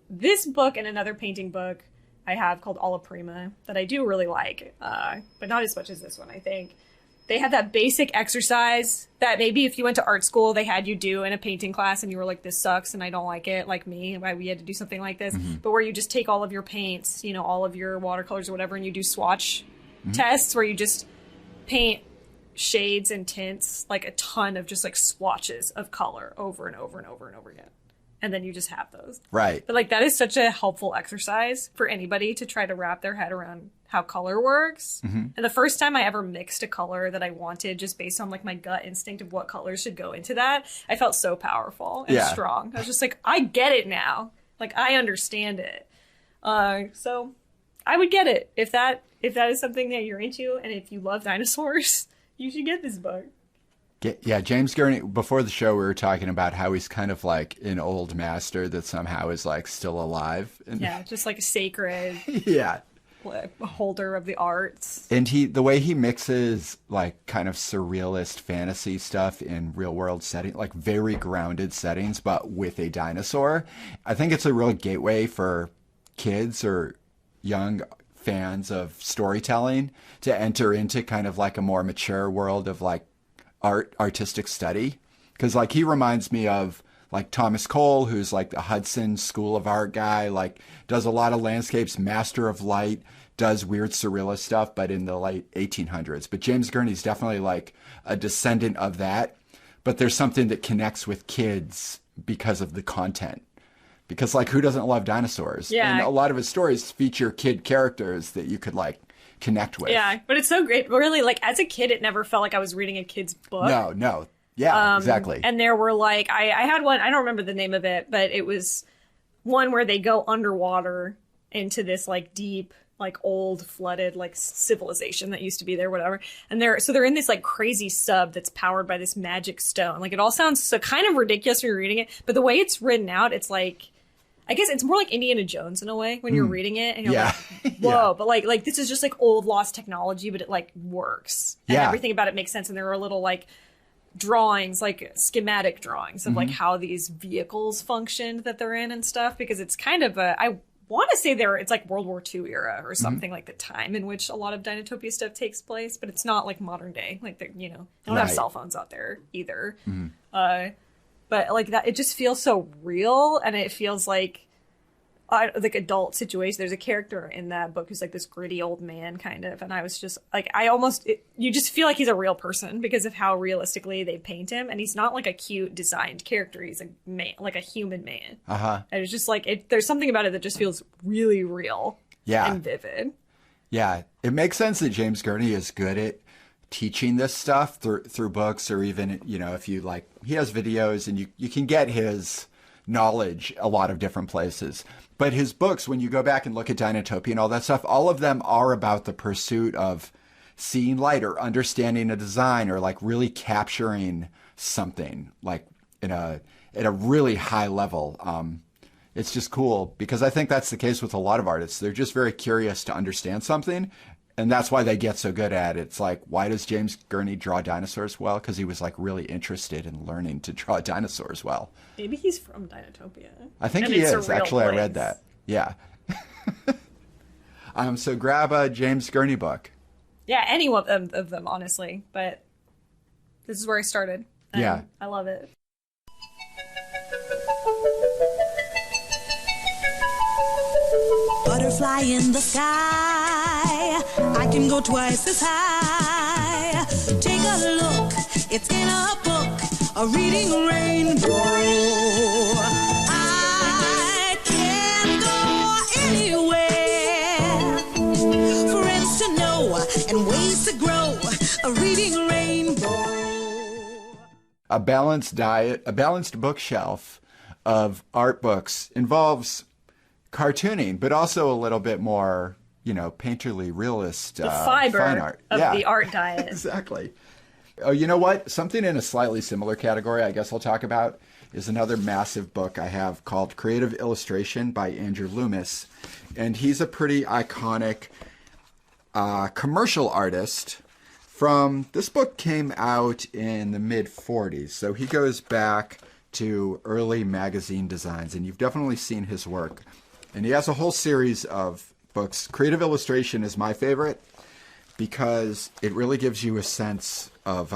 This book and another painting book I have called Alla Prima that I do really like, but not as much as this one, I think. They had that basic exercise that maybe if you went to art school, they had you do in a painting class and you were like, this sucks and I don't like it, like me, why we had to do something like this. But where you just take all of your paints, all of your watercolors or whatever, and you do swatch tests where you just paint shades and tints, like a ton of just like swatches of color over and over and over and over again. And then you just have those. Right. But like that is such a helpful exercise for anybody to try to wrap their head around how color works. And the first time I ever mixed a color that I wanted just based on like my gut instinct of what colors should go into that, I felt so powerful and strong. I was just like, I get it now. Like I understand it. So I would get it if that is something that you're into, and if you love dinosaurs, you should get this book. Yeah, James Gurney, before the show, we were talking about how he's kind of like an old master that somehow is like still alive. And yeah, just like a sacred holder of the arts. And the way he mixes like kind of surrealist fantasy stuff in real world setting, like very grounded settings, but with a dinosaur. I think it's a real gateway for kids or young fans of storytelling to enter into kind of like a more mature world of like artistic study, because like he reminds me of like Thomas Cole, who's like the Hudson School of Art guy, like does a lot of landscapes, master of light, does weird surrealist stuff, but in the late 1800s. But James Gurney's definitely like a descendant of that, but there's something that connects with kids because of the content, because like who doesn't love dinosaurs? And a lot of his stories feature kid characters that you could like connect with. Yeah, but it's so great. Really, like as a kid, it never felt like I was reading a kid's book. No. Yeah, exactly. And there were like, I had one, I don't remember the name of it, but it was one where they go underwater into this like deep like old flooded like civilization that used to be there, whatever. And they're in this like crazy sub that's powered by this magic stone. Like it all sounds so kind of ridiculous when you're reading it, but the way it's written out, it's like, I guess it's more like Indiana Jones in a way when you're reading it and you're like, whoa, yeah. but like this is just like old lost technology, but it like works. And everything about it makes sense. And there are little like drawings, like schematic drawings of like how these vehicles functioned that they're in and stuff, because it's kind of I want to say it's like World War II era or something, like the time in which a lot of Dinotopia stuff takes place, but it's not like modern day. Like they don't have cell phones out there either. But like that, it just feels so real, and it feels like adult situation. There's a character in that book who's like this gritty old man kind of, and I was just like, you just feel like he's a real person because of how realistically they paint him, and he's not like a cute designed character. He's a man, like a human man. And it's just like there's something about it that just feels really real, and vivid. Yeah, it makes sense that James Gurney is good at teaching this stuff through books, or even if you like, he has videos, and you can get his knowledge a lot of different places. But his books, when you go back and look at Dinotopia and all that stuff, all of them are about the pursuit of seeing light or understanding a design or like really capturing something like at a really high level. It's just cool because I think that's the case with a lot of artists. They're just very curious to understand something. And that's why they get so good at it. It's like, why does James Gurney draw dinosaurs well? Because he was like really interested in learning to draw dinosaurs well. Maybe he's from Dinotopia. I think he is. Actually, I read that. Yeah. So grab a James Gurney book. Yeah, any one of them, honestly. But this is where I started. Yeah. I love it. Butterfly in the sky, I can go twice as high. Take a look, it's in a book, a reading rainbow. I can go anywhere, friends to know and ways to grow, a reading rainbow. A balanced diet, a balanced bookshelf of art books involves cartooning, but also a little bit more, painterly, realist, the fiber fine art of the art diet. Exactly. Oh, you know what? Something in a slightly similar category I guess I'll talk about is another massive book I have called Creative Illustration by Andrew Loomis. And he's a pretty iconic commercial artist. This book came out in the mid-40s, so he goes back to early magazine designs, and you've definitely seen his work. And he has a whole series of books. Creative Illustration is my favorite because it really gives you a sense of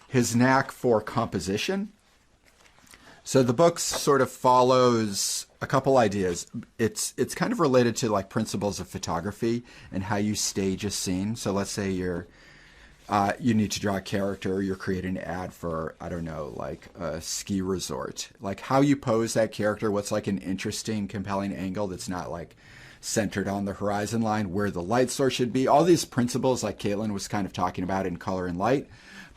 his knack for composition. So the book sort of follows a couple ideas. It's kind of related to like principles of photography and how you stage a scene. So let's say you need to draw a character, you're creating an ad for, I don't know, like a ski resort. Like how you pose that character, what's like an interesting, compelling angle that's not like centered on the horizon line, where the light source should be. All these principles like Caitlin was kind of talking about in Color and Light,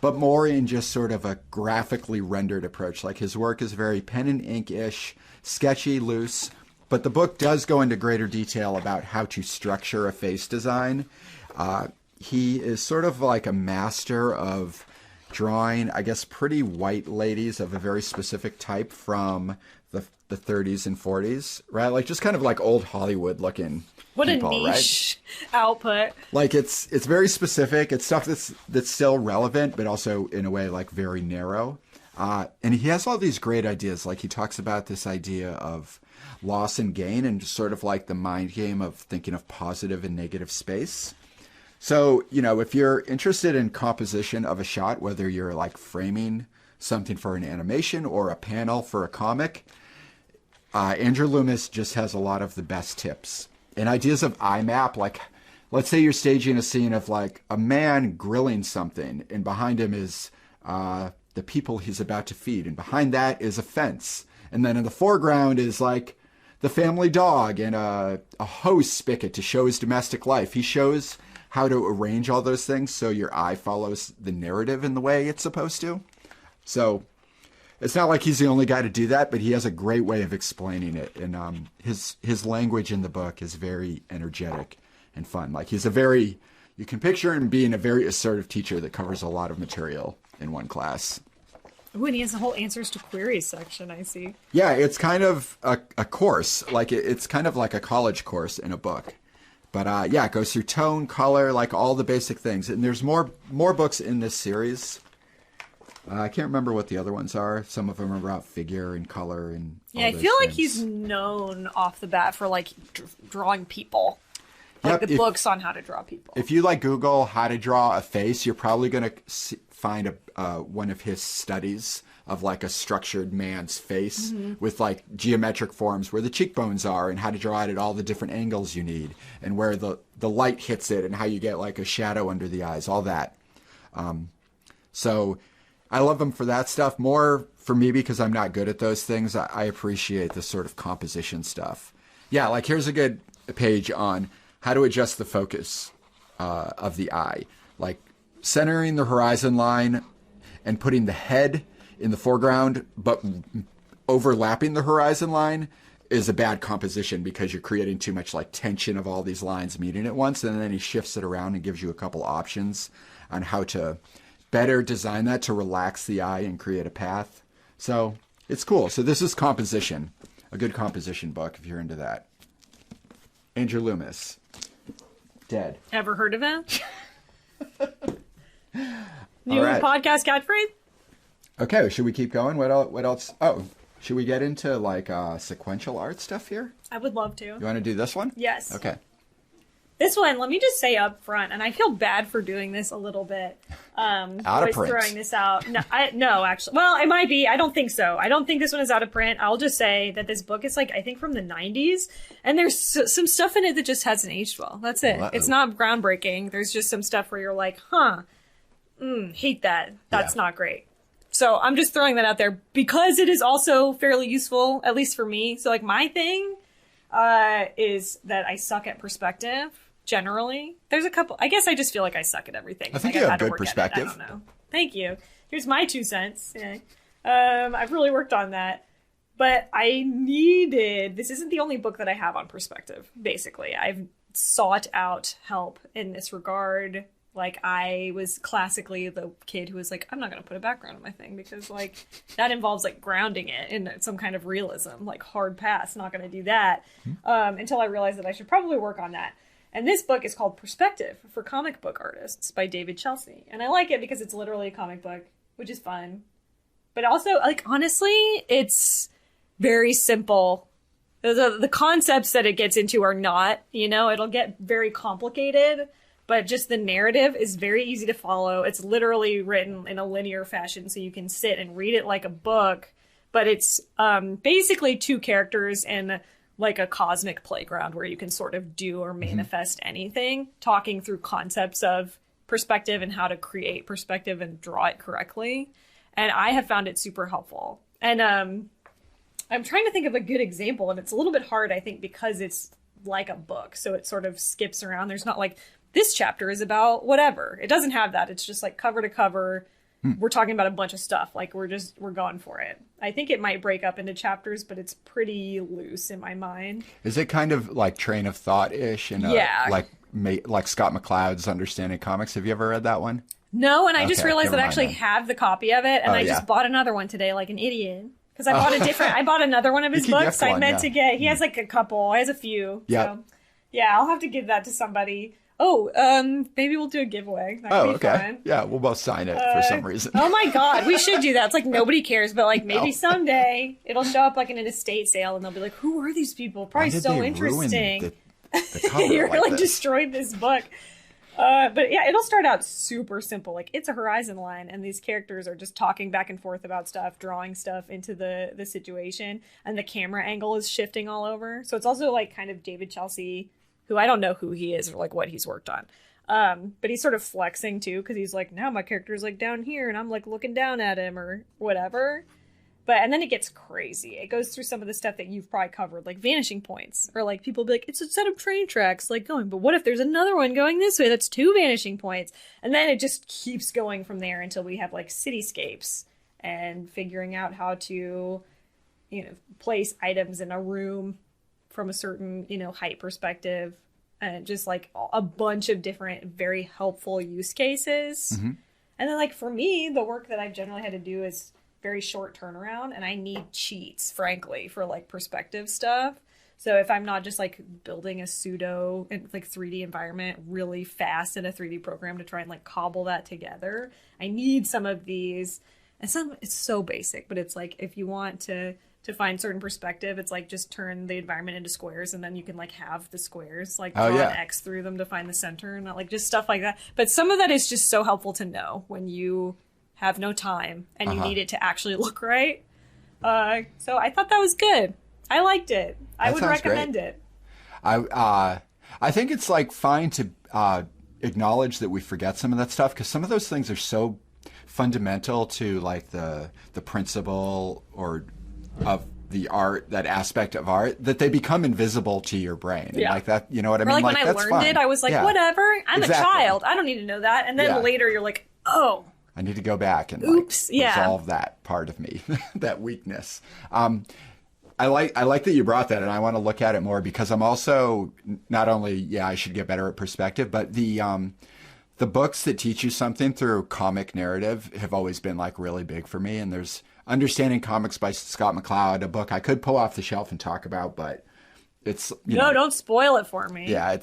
but more in just sort of a graphically rendered approach. Like his work is very pen and ink-ish, sketchy, loose, but the book does go into greater detail about how to structure a face design. He is sort of like a master of drawing, I guess, pretty white ladies of a very specific type from the 30s and 40s, right? Like just kind of like old Hollywood looking what people, a niche output. Like it's very specific. It's stuff that's still relevant, but also in a way like very narrow. And he has all these great ideas. Like he talks about this idea of loss and gain and just sort of like the mind game of thinking of positive and negative space. So, if you're interested in composition of a shot, whether you're like framing something for an animation or a panel for a comic, Andrew Loomis just has a lot of the best tips and ideas of IMAP. Like, let's say you're staging a scene of like a man grilling something, and behind him is the people he's about to feed, and behind that is a fence, and then in the foreground is like the family dog and a hose spigot to show his domestic life. He shows how to arrange all those things so your eye follows the narrative in the way it's supposed to. So it's not like he's the only guy to do that, but he has a great way of explaining it. And his language in the book is very energetic and fun. Like you can picture him being a very assertive teacher that covers a lot of material in one class. Ooh, and he has the whole answers to queries section, I see. Yeah, it's kind of a course. Like it's kind of like a college course in a book. But yeah, it goes through tone, color, like all the basic things. And there's more books in this series. I can't remember what the other ones are. Some of them are about figure and color and all I those feel like things. he's known off the bat for like drawing people. Like Yep, the books on how to draw people. If you like Google how to draw a face, you're probably going to find one of his studies of like a structured man's face with like geometric forms where the cheekbones are and how to draw it at all the different angles you need and where the light hits it and how you get like a shadow under the eyes, all that. So I love him for that stuff. More for me because I'm not good at those things. I appreciate the sort of composition stuff. Yeah, like here's a good page on how to adjust the focus of the eye. Like centering the horizon line and putting the head in the foreground, but overlapping the horizon line is a bad composition because you're creating too much like tension of all these lines meeting at once. And then he shifts it around and gives you a couple options on how to better design that to relax the eye and create a path. So it's cool. So this is composition, a good composition book if you're into that. Andrew Loomis, Dead. Ever heard of him? New All right. podcast catchphrase? Okay, should we keep going? What else? Oh, should we get into like sequential art stuff here? I would love to. You want to do this one? Yes. Okay. This one, let me just say up front, and I feel bad for doing this a little bit. Out of always print. throwing this out. No, actually. Well, it might be. I don't think so. I don't think this one is out of print. I'll just say that this book is like, I think from the 90s, and there's some stuff in it that just hasn't aged well. That's it. Uh-oh. It's not groundbreaking. There's just some stuff where you're like, hate that. That's not great. So I'm just throwing that out there because it is also fairly useful, at least for me. So like my thing is that I suck at perspective. Generally, there's a couple. I guess I just feel like I suck at everything. I think like you I've have had to good work at it. perspective. I don't know. Thank you. Here's my 2 cents. Yeah. I've really worked on that, but I needed. This isn't the only book that I have on perspective. Basically, I've sought out help in this regard. Like I was classically the kid who was like, I'm not going to put a background on my thing because like that involves like grounding it in some kind of realism, like hard pass. Not going to do that until I realized that I should probably work on that. And this book is called Perspective for Comic Book Artists by David Chelsea. And I like it because it's literally a comic book, which is fun. But also, like, honestly, it's very simple. The concepts that it gets into are not, it'll get very complicated. But just the narrative is very easy to follow. It's literally written in a linear fashion, so you can sit and read it like a book. But it's basically 2 characters in like a cosmic playground where you can sort of do or manifest anything, talking through concepts of perspective and how to create perspective and draw it correctly. And I have found it super helpful. And I'm trying to think of a good example, and it's a little bit hard, I think, because it's like a book. So it sort of skips around. There's not like, this chapter is about whatever. It doesn't have that. It's just like cover to cover. We're talking about a bunch of stuff. Like we're going for it. I think it might break up into chapters, but it's pretty loose in my mind. Is it kind of like Train of Thought-ish? And yeah. Like Scott McCloud's Understanding Comics. Have you ever read that one? No, and I just Okay, realized that I never actually mind have the copy of it, and I just bought another one today like an idiot. Because I bought another one of his books. I meant to get, he has like a couple, he has a few. Yeah. So, yeah, I'll have to give that to somebody. Oh, maybe we'll do a giveaway. That would be fun. Yeah, we'll both sign it for some reason. Oh my God, we should do that. It's like nobody cares, but like maybe someday it'll show up like in an estate sale and they'll be like, who are these people? Probably so interesting. The cover You're like this? destroyed this book. But yeah, it'll start out super simple. Like it's a horizon line and these characters are just talking back and forth about stuff, drawing stuff into the situation. And the camera angle is shifting all over. So it's also like kind of David Chelsea, who I don't know who he is or like what he's worked on. But he's sort of flexing too, because he's like, now my character's like down here and I'm like looking down at him or whatever. And then it gets crazy. It goes through some of the stuff that you've probably covered, like vanishing points, or like people be like, it's a set of train tracks like going, but what if there's another one going this way? That's 2 vanishing points. And then it just keeps going from there until we have like cityscapes and figuring out how to, place items in a room from a certain, height perspective, and just like a bunch of different very helpful use cases. Mm-hmm. And then like for me, the work that I've generally had to do is very short turnaround, and I need cheats, frankly, for like perspective stuff. So if I'm not just like building a pseudo like 3D environment really fast in a 3D program to try and like cobble that together, I need some of these. And it's so basic, but it's like if you want to find certain perspective, it's like just turn the environment into squares, and then you can like have the squares like draw an X through them to find the center, and like just stuff like that. But some of that is just so helpful to know when you have no time and you need it to actually look right. So I thought that was good. I liked it. I would recommend it. I think it's like fine to acknowledge that we forget some of that stuff, because some of those things are so fundamental to like the principle or of the art, that aspect of art, that they become invisible to your brain. Yeah. And like that, you know what I mean? Like when I learned it, I was like, whatever, I'm a child. I don't need to know that. And then later you're like, oh, I need to go back and resolve that part of me, that weakness. I like that you brought that, and I want to look at it more, because I'm also not only, I should get better at perspective, but the books that teach you something through comic narrative have always been like really big for me. And there's Understanding Comics by Scott McCloud, a book I could pull off the shelf and talk about, but it's, no, don't spoil it for me. Yeah,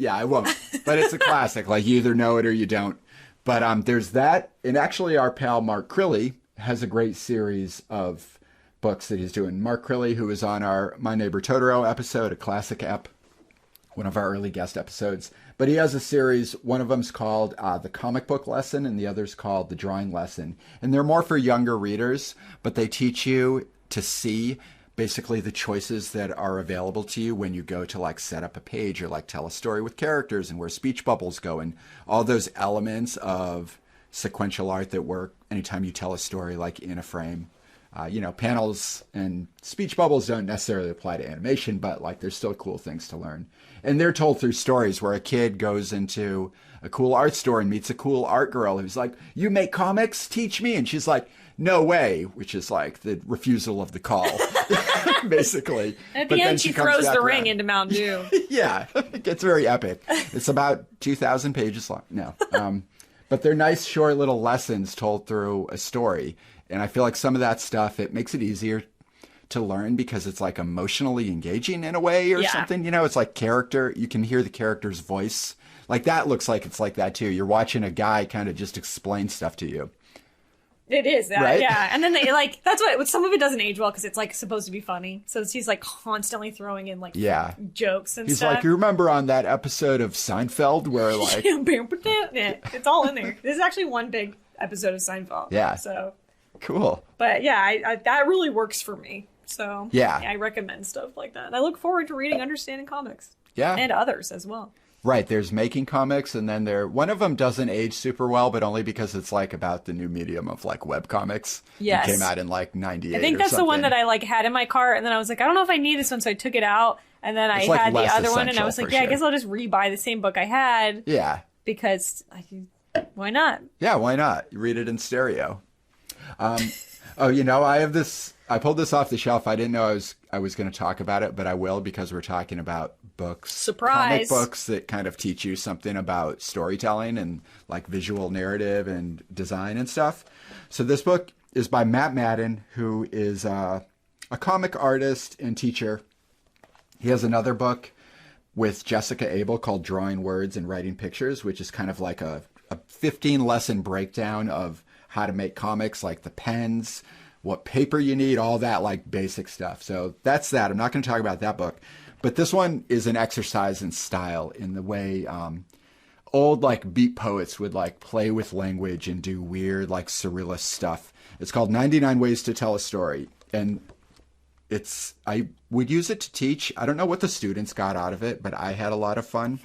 I won't, but it's a classic. Like you either know it or you don't. But there's that, and actually our pal Mark Crilly has a great series of books that he's doing. Mark Crilly, who was on our My Neighbor Totoro episode, a classic ep, one of our early guest episodes. But he has a series, one of them's called The Comic Book Lesson, and the other's called The Drawing Lesson. And they're more for younger readers, but they teach you to see basically the choices that are available to you when you go to like set up a page or like tell a story with characters, and where speech bubbles go, and all those elements of sequential art that work anytime you tell a story like in a frame. Panels and speech bubbles don't necessarily apply to animation, but like there's still cool things to learn. And they're told through stories where a kid goes into a cool art store and meets a cool art girl who's like, "You make comics? Teach me." And she's like, "No way," which is like the refusal of the call, basically. At the end, she throws the ring into Mountain Dew. Yeah, it gets very epic. It's about 2,000 pages long. No. But they're nice, short little lessons told through a story. And I feel like some of that stuff, it makes it easier to learn because it's like emotionally engaging in a way or something. It's like character. You can hear the character's voice. Like that looks like it's like that too. You're watching a guy kind of just explain stuff to you. It is that, right? Yeah. And then they like, that's what, some of it doesn't age well because it's like supposed to be funny. So he's like constantly throwing in like jokes and He's stuff. He's like, you remember on that episode of Seinfeld where like... yeah, it's all in there. This is actually one big episode of Seinfeld. Yeah. So... Cool. But yeah, I that really works for me. So I recommend stuff like that. And I look forward to reading Understanding Comics. Yeah. And others as well. Right. There's Making Comics, and then one of them doesn't age super well, but only because it's like about the new medium of like web comics. Yes. It came out in like 98 I think that's the one that I like had in my cart, and then I was like, I don't know if I need this one, so I took it out, and then I had the other one, and I was like, I guess I'll just rebuy the same book I had. Yeah. Because why not? Yeah, why not? You read it in stereo. I have this, I pulled this off the shelf. I didn't know I was going to talk about it, but I will, because we're talking about books. Surprise. Comic books that kind of teach you something about storytelling and like visual narrative and design and stuff. So this book is by Matt Madden, who is a comic artist and teacher. He has another book with Jessica Abel called Drawing Words and Writing Pictures, which is kind of like a 15-lesson breakdown of how to make comics, like the pens, what paper you need, all that like basic stuff. So that's that. I'm not going to talk about that book. But this one is an exercise in style, in the way old like beat poets would like play with language and do weird like surrealist stuff. It's called 99 Ways to Tell a Story. And I would use it to teach. I don't know what the students got out of it, but I had a lot of fun.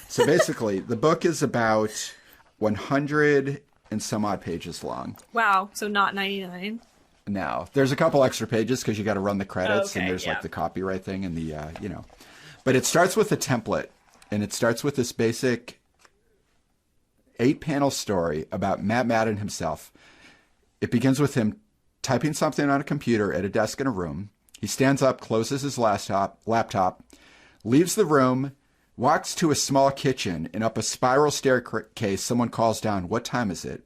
So basically, the book is about 100 and some odd pages long. Wow. So not 99. No, there's a couple extra pages because you got to run the credits, and there's like the copyright thing and the, But it starts with a template, and it starts with this basic 8-panel story about Matt Madden himself. It begins with him typing something on a computer at a desk in a room. He stands up, closes his laptop, leaves the room, walks to a small kitchen, and up a spiral staircase, someone calls down, "What time is it?"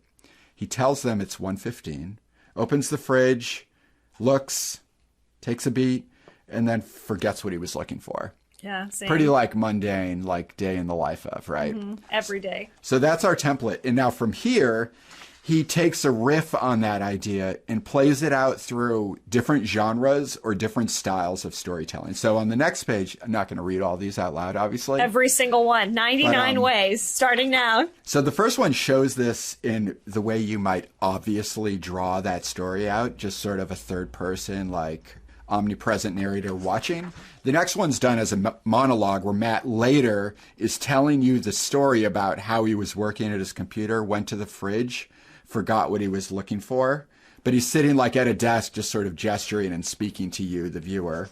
He tells them it's 1:15, opens the fridge, looks, takes a beat, and then forgets what he was looking for. Yeah, same. Pretty like mundane, like day in the life of, right? Every day. So that's our template. And now from here, he takes a riff on that idea and plays it out through different genres or different styles of storytelling. So on the next page, I'm not going to read all these out loud, obviously. Every single one. 99 ways, starting now. So the first one shows this in the way you might obviously draw that story out, just sort of a third person, like omnipresent narrator watching. The next one's done as a monologue where Matt later is telling you the story about how he was working at his computer, went to the fridge, forgot what he was looking for, but he's sitting like at a desk just sort of gesturing and speaking to you, the viewer.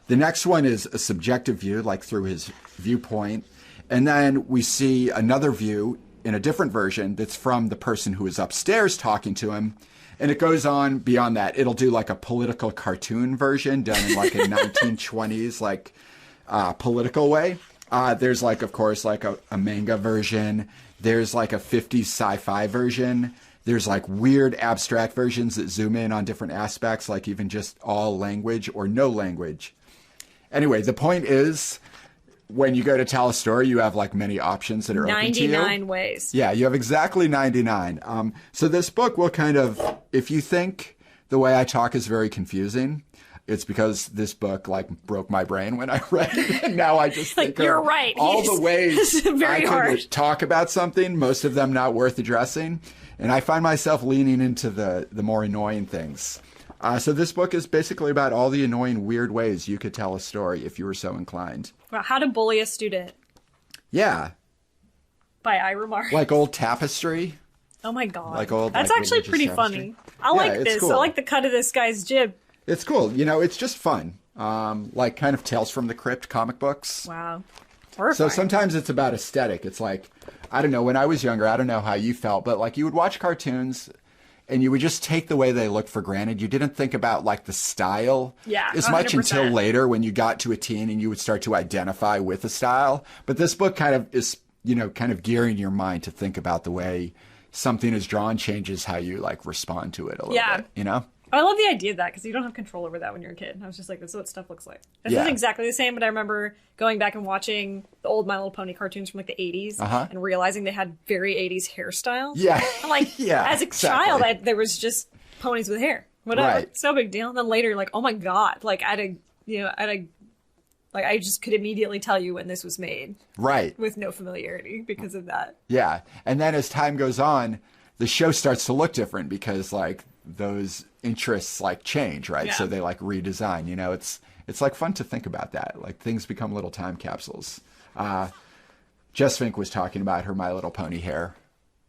The next one is a subjective view, like through his viewpoint. And then we see another view in a different version that's from the person who is upstairs talking to him. And it goes on beyond that. It'll do like a political cartoon version done in like a 1920s like political way. There's like, of course, like a manga version. There's like a 50s sci-fi version. There's like weird abstract versions that zoom in on different aspects, like even just all language or no language. Anyway, the point is, when you go to tell a story, you have like many options that are open to you. 99 ways. Yeah, you have exactly 99. So this book will kind of, if you think the way I talk is very confusing, it's because this book like broke my brain when I read it. And now I just think you're right. All the ways very I hard. could talk about something, most of them not worth addressing. And I find myself leaning into the more annoying things. So this book is basically about all the annoying, weird ways you could tell a story if you were so inclined. Wow, how to bully a student. Yeah. By Ira Marks. Like old tapestry. Oh my god. Like old, That's like, actually religious pretty tapestry. funny. I like it's this. cool. I like the cut of this guy's jib. It's cool. You know, it's just fun. Like kind of Tales from the Crypt comic books. Wow. Horrifying. So sometimes it's about aesthetic. It's like, I don't know, when I was younger, I don't know how you felt, but like you would watch cartoons and you would just take the way they looked for granted. You didn't think about like the style as much 100%. until later when you got to a teen and you would start to identify with the style. But this book kind of is, you know, kind of gearing your mind to think about the way something is drawn changes how you like respond to it a little bit, you know? I love the idea of that because you don't have control over that when you're a kid. I was just like, this is what stuff looks like. This isn't exactly the same, but I remember going back and watching the old My Little Pony cartoons from like the 80s and realizing they had very 80s hairstyles. Yeah. I'm like, as a child, there was just ponies with hair. Whatever. Right. So big deal. And then later, like, oh my God. Like, I just could immediately tell you when this was made. Right. With no familiarity because of that. Yeah. And then as time goes on, the show starts to look different because like those interests like change, right? Yeah. So they like redesign, you know, it's like fun to think about that. Like things become little time capsules. Jess Fink was talking about her My Little Pony hair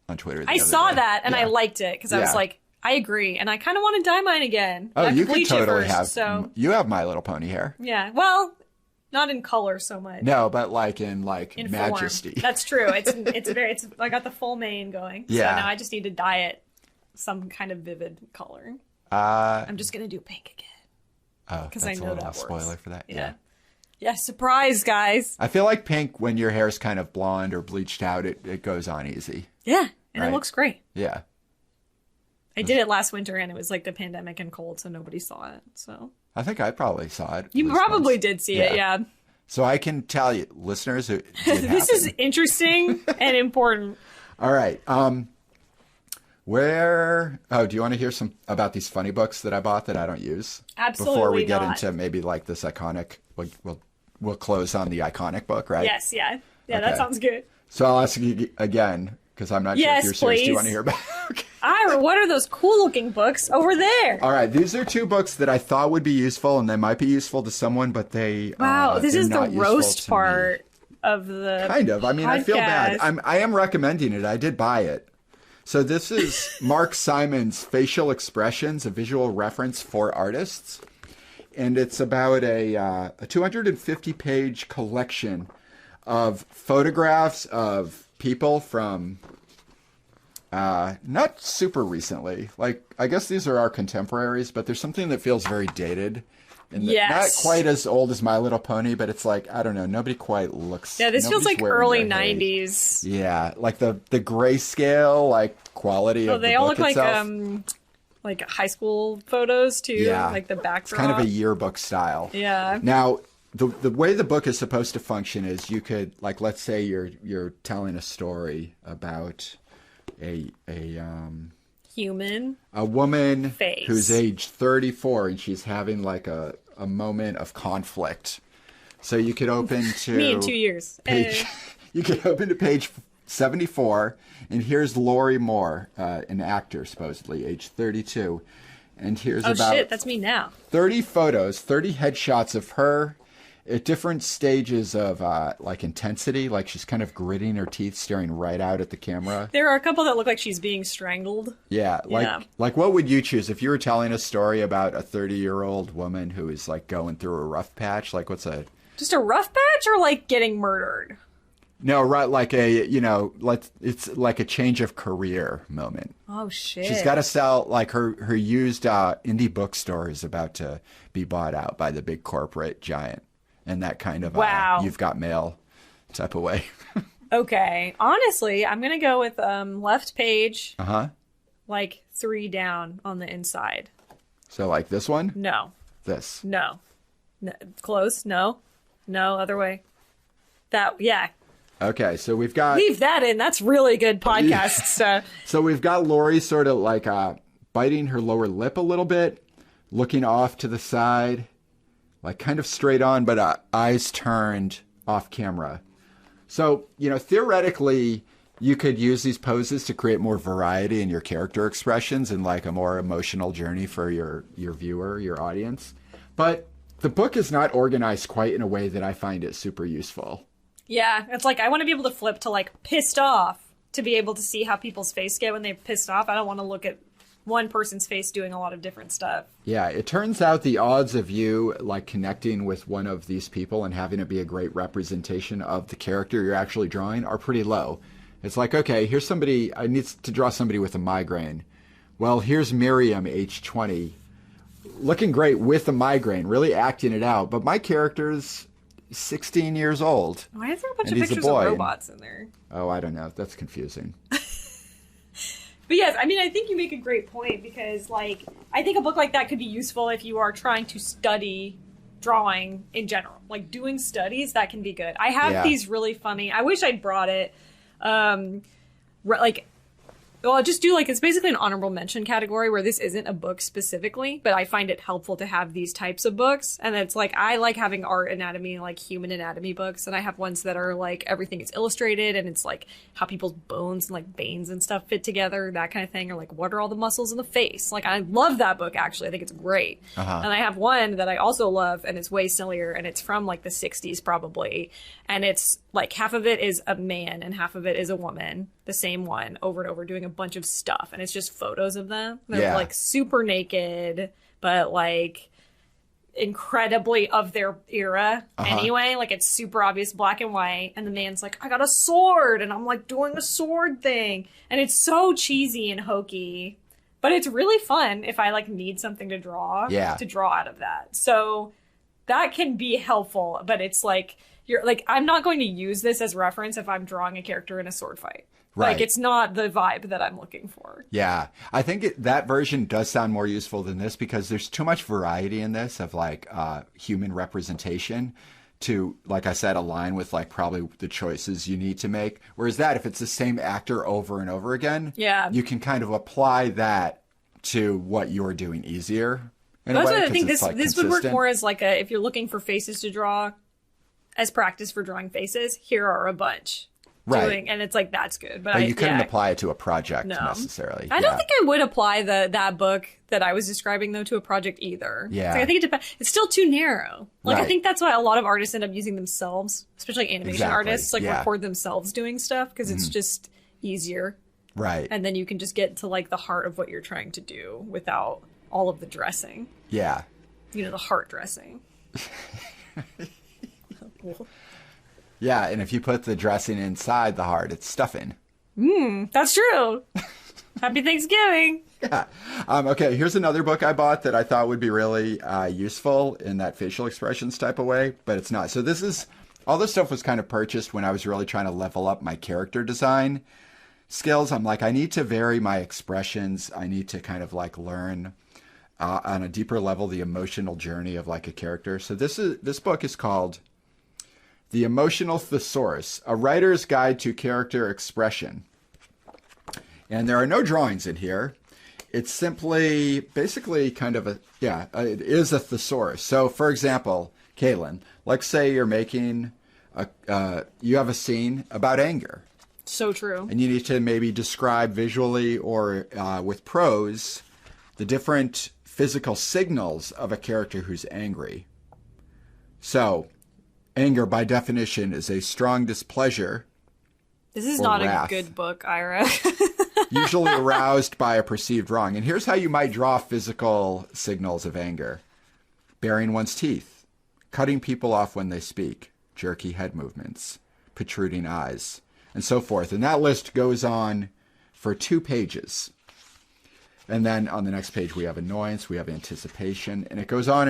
on Twitter. I saw that and I liked it because I was like, I agree. And I kind of want to dye mine again. Oh, you could bleach it totally first, have, so. you have My Little Pony hair. Yeah. Well, not in color so much. No, but like in majesty. Form. That's true. I got the full mane going. Yeah. So now I just need to dye it some kind of vivid color. I'm just going to do pink again. Oh, because that's I know a little that spoiler works. for that. Yeah. Yeah, surprise, guys. I feel like pink, when your hair is kind of blonde or bleached out, it goes on easy. Yeah, and Right. it looks great. Yeah. I did it last winter, and it was like the pandemic and cold, so nobody saw it. So I think I probably saw it. you at least probably once. did see it, yeah. So I can tell you, listeners, it This is interesting and important. All right. Do you want to hear some about these funny books that I bought that I don't use? Absolutely Before we get not. into maybe like this iconic, we'll close on the iconic book, right? Yes, yeah. Yeah, Okay. that sounds good. So I'll ask you again, because I'm not sure if Yes, you're serious. Do you please. want to hear about okay. Ira, what are those cool-looking books over there? All right, these are two books that I thought would be useful, and they might be useful to someone, but they Wow, this they're is the not useful roast to part of the Kind of. I mean, I feel bad. podcast. I am recommending it. I did buy it. So this is Mark Simon's Facial Expressions, a visual reference for artists. And it's about a 250-page collection of photographs of people from Not super recently. Like, I guess these are our contemporaries, but there's something that feels very dated. And not quite as old as My Little Pony, but it's like, I don't know, nobody quite looks... Yeah, this feels like early 90s. Yeah, like the grayscale, like, quality of the book they all look itself. like high school photos, too. Yeah. Like the backdrop. It's kind of a yearbook style. Yeah. Now, the way the book is supposed to function is you could, like, let's say you're telling a story about a human. A woman face. Who's age 34 and she's having like a moment of conflict. So you could open to... Me in 2 years. You could open to page 74, and here's Lori Moore, an actor, supposedly, age 32. And here's about... shit, that's me now. 30 photos, 30 headshots of her at different stages of like intensity, like she's kind of gritting her teeth, staring right out at the camera. There are a couple that look like she's being strangled. Yeah, like what would you choose if you were telling a story about a 30-year-old woman who is like going through a rough patch? Like just a rough patch, or like getting murdered? No, right, like it's like a change of career moment. Oh shit! She's got to sell, like her used indie bookstore is about to be bought out by the big corporate giant. In that kind of you've got mail type of way. Okay. Honestly, I'm going to go with left page. Uh-huh. Like 3 down on the inside. So like this one? No. This? No. Close? No. No, other way. Yeah. Okay, so we've got... Leave that in. That's really good podcast stuff. So we've got Lori sort of like biting her lower lip a little bit, looking off to the side. Like kind of straight on, but eyes turned off camera. So, theoretically, you could use these poses to create more variety in your character expressions and like a more emotional journey for your viewer, your audience. But the book is not organized quite in a way that I find it super useful. Yeah, it's like I want to be able to flip to like pissed off to be able to see how people's face get when they're pissed off. I don't want to look at one person's face doing a lot of different stuff. Yeah, it turns out the odds of you like connecting with one of these people and having it be a great representation of the character you're actually drawing are pretty low. It's like, okay, here's somebody, I need to draw somebody with a migraine. Well, here's Miriam, age 20, looking great with a migraine, really acting it out. But my character's 16 years old. Why is there a bunch of pictures of robots in there? Oh, I don't know. That's confusing. But yes, I mean, I think you make a great point because, like, I think a book like that could be useful if you are trying to study drawing in general. Like, doing studies, that can be good. I have these really funny... I wish I'd brought it. Well, I'll just do, like, it's basically an honorable mention category where this isn't a book specifically, but I find it helpful to have these types of books. And it's like, I like having art anatomy, like human anatomy books. And I have ones that are like, everything is illustrated and it's like how people's bones and like veins and stuff fit together, that kind of thing. Or like, what are all the muscles in the face? Like, I love that book, actually. I think it's great. Uh-huh. And I have one that I also love, and it's way sillier, and it's from like the 60s probably. And it's like half of it is a man and half of it is a woman, the same one, over and over, doing a bunch of stuff. And it's just photos of them. They're like super naked, but like incredibly of their era anyway. Like it's super obvious black and white. And the man's like, I got a sword. And I'm like doing a sword thing. And it's so cheesy and hokey. But it's really fun if I like need something to draw out of that. So that can be helpful. But it's like... You're like, I'm not going to use this as reference if I'm drawing a character in a sword fight. Right. Like, it's not the vibe that I'm looking for. Yeah. I think that version does sound more useful than this because there's too much variety in this of, like, human representation to, like I said, align with, like, probably the choices you need to make. Whereas that, if it's the same actor over and over again, you can kind of apply that to what you're doing easier. That's what I think this would work more as, like, if you're looking for faces to draw... As practice for drawing faces, here are a bunch. Right. And it's like, that's good. But you couldn't apply it to a project necessarily. I don't think I would apply that book that I was describing, though, to a project either. Yeah. Like, I think it's still too narrow. Like, I think that's why a lot of artists end up using themselves, especially animation artists, like record themselves doing stuff because it's just easier. Right. And then you can just get to, like, the heart of what you're trying to do without all of the dressing. Yeah. You know, the heart dressing. Yeah, and if you put the dressing inside the heart, it's stuffing. That's true. Happy Thanksgiving. Yeah. Okay, here's another book I bought that I thought would be really useful in that facial expressions type of way, but it's not. So all this stuff was kind of purchased when I was really trying to level up my character design skills. I'm like, I need to vary my expressions. I need to kind of like learn on a deeper level the emotional journey of like a character. So this book is called The Emotional Thesaurus, A Writer's Guide to Character Expression. And there are no drawings in here. It's simply basically kind of it is a thesaurus. So for example, Kaylin, let's say you're making you have a scene about anger. So true. And you need to maybe describe visually or with prose the different physical signals of a character who's angry. So, anger by definition is a strong displeasure. This is or not wrath, a good book, Ira. usually aroused by a perceived wrong. And here's how you might draw physical signals of anger: baring one's teeth, cutting people off when they speak, jerky head movements, protruding eyes, and so forth. And that list goes on for 2 pages. And then on the next page, we have annoyance, we have anticipation, and it goes on.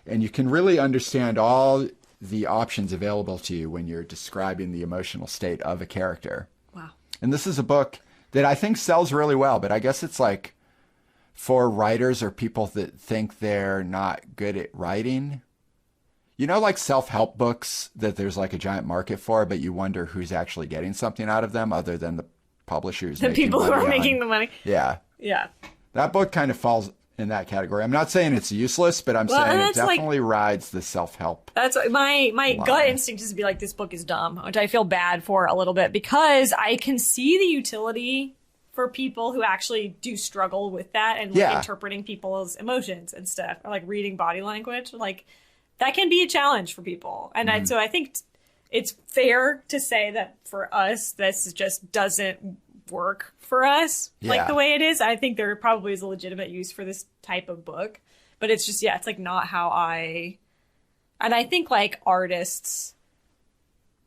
And you can really understand all the options available to you when you're describing the emotional state of a character. Wow. And this is a book that I think sells really well, but I guess it's like for writers or people that think they're not good at writing. You know, like self-help books that there's like a giant market for, but you wonder who's actually getting something out of them other than the publishers. The people who are making the money. Yeah. Yeah. That book kind of falls in that category. I'm not saying it's useless, but I'm saying it definitely rides the self-help. That's my gut instinct is to be like, this book is dumb, which I feel bad for a little bit because I can see the utility for people who actually do struggle with that and like interpreting people's emotions and stuff, or like reading body language. Like that can be a challenge for people. And so I think it's fair to say that for us, this just doesn't work for us like the way it is. I think there probably is a legitimate use for this type of book, but it's just, it's like not how and I think like artists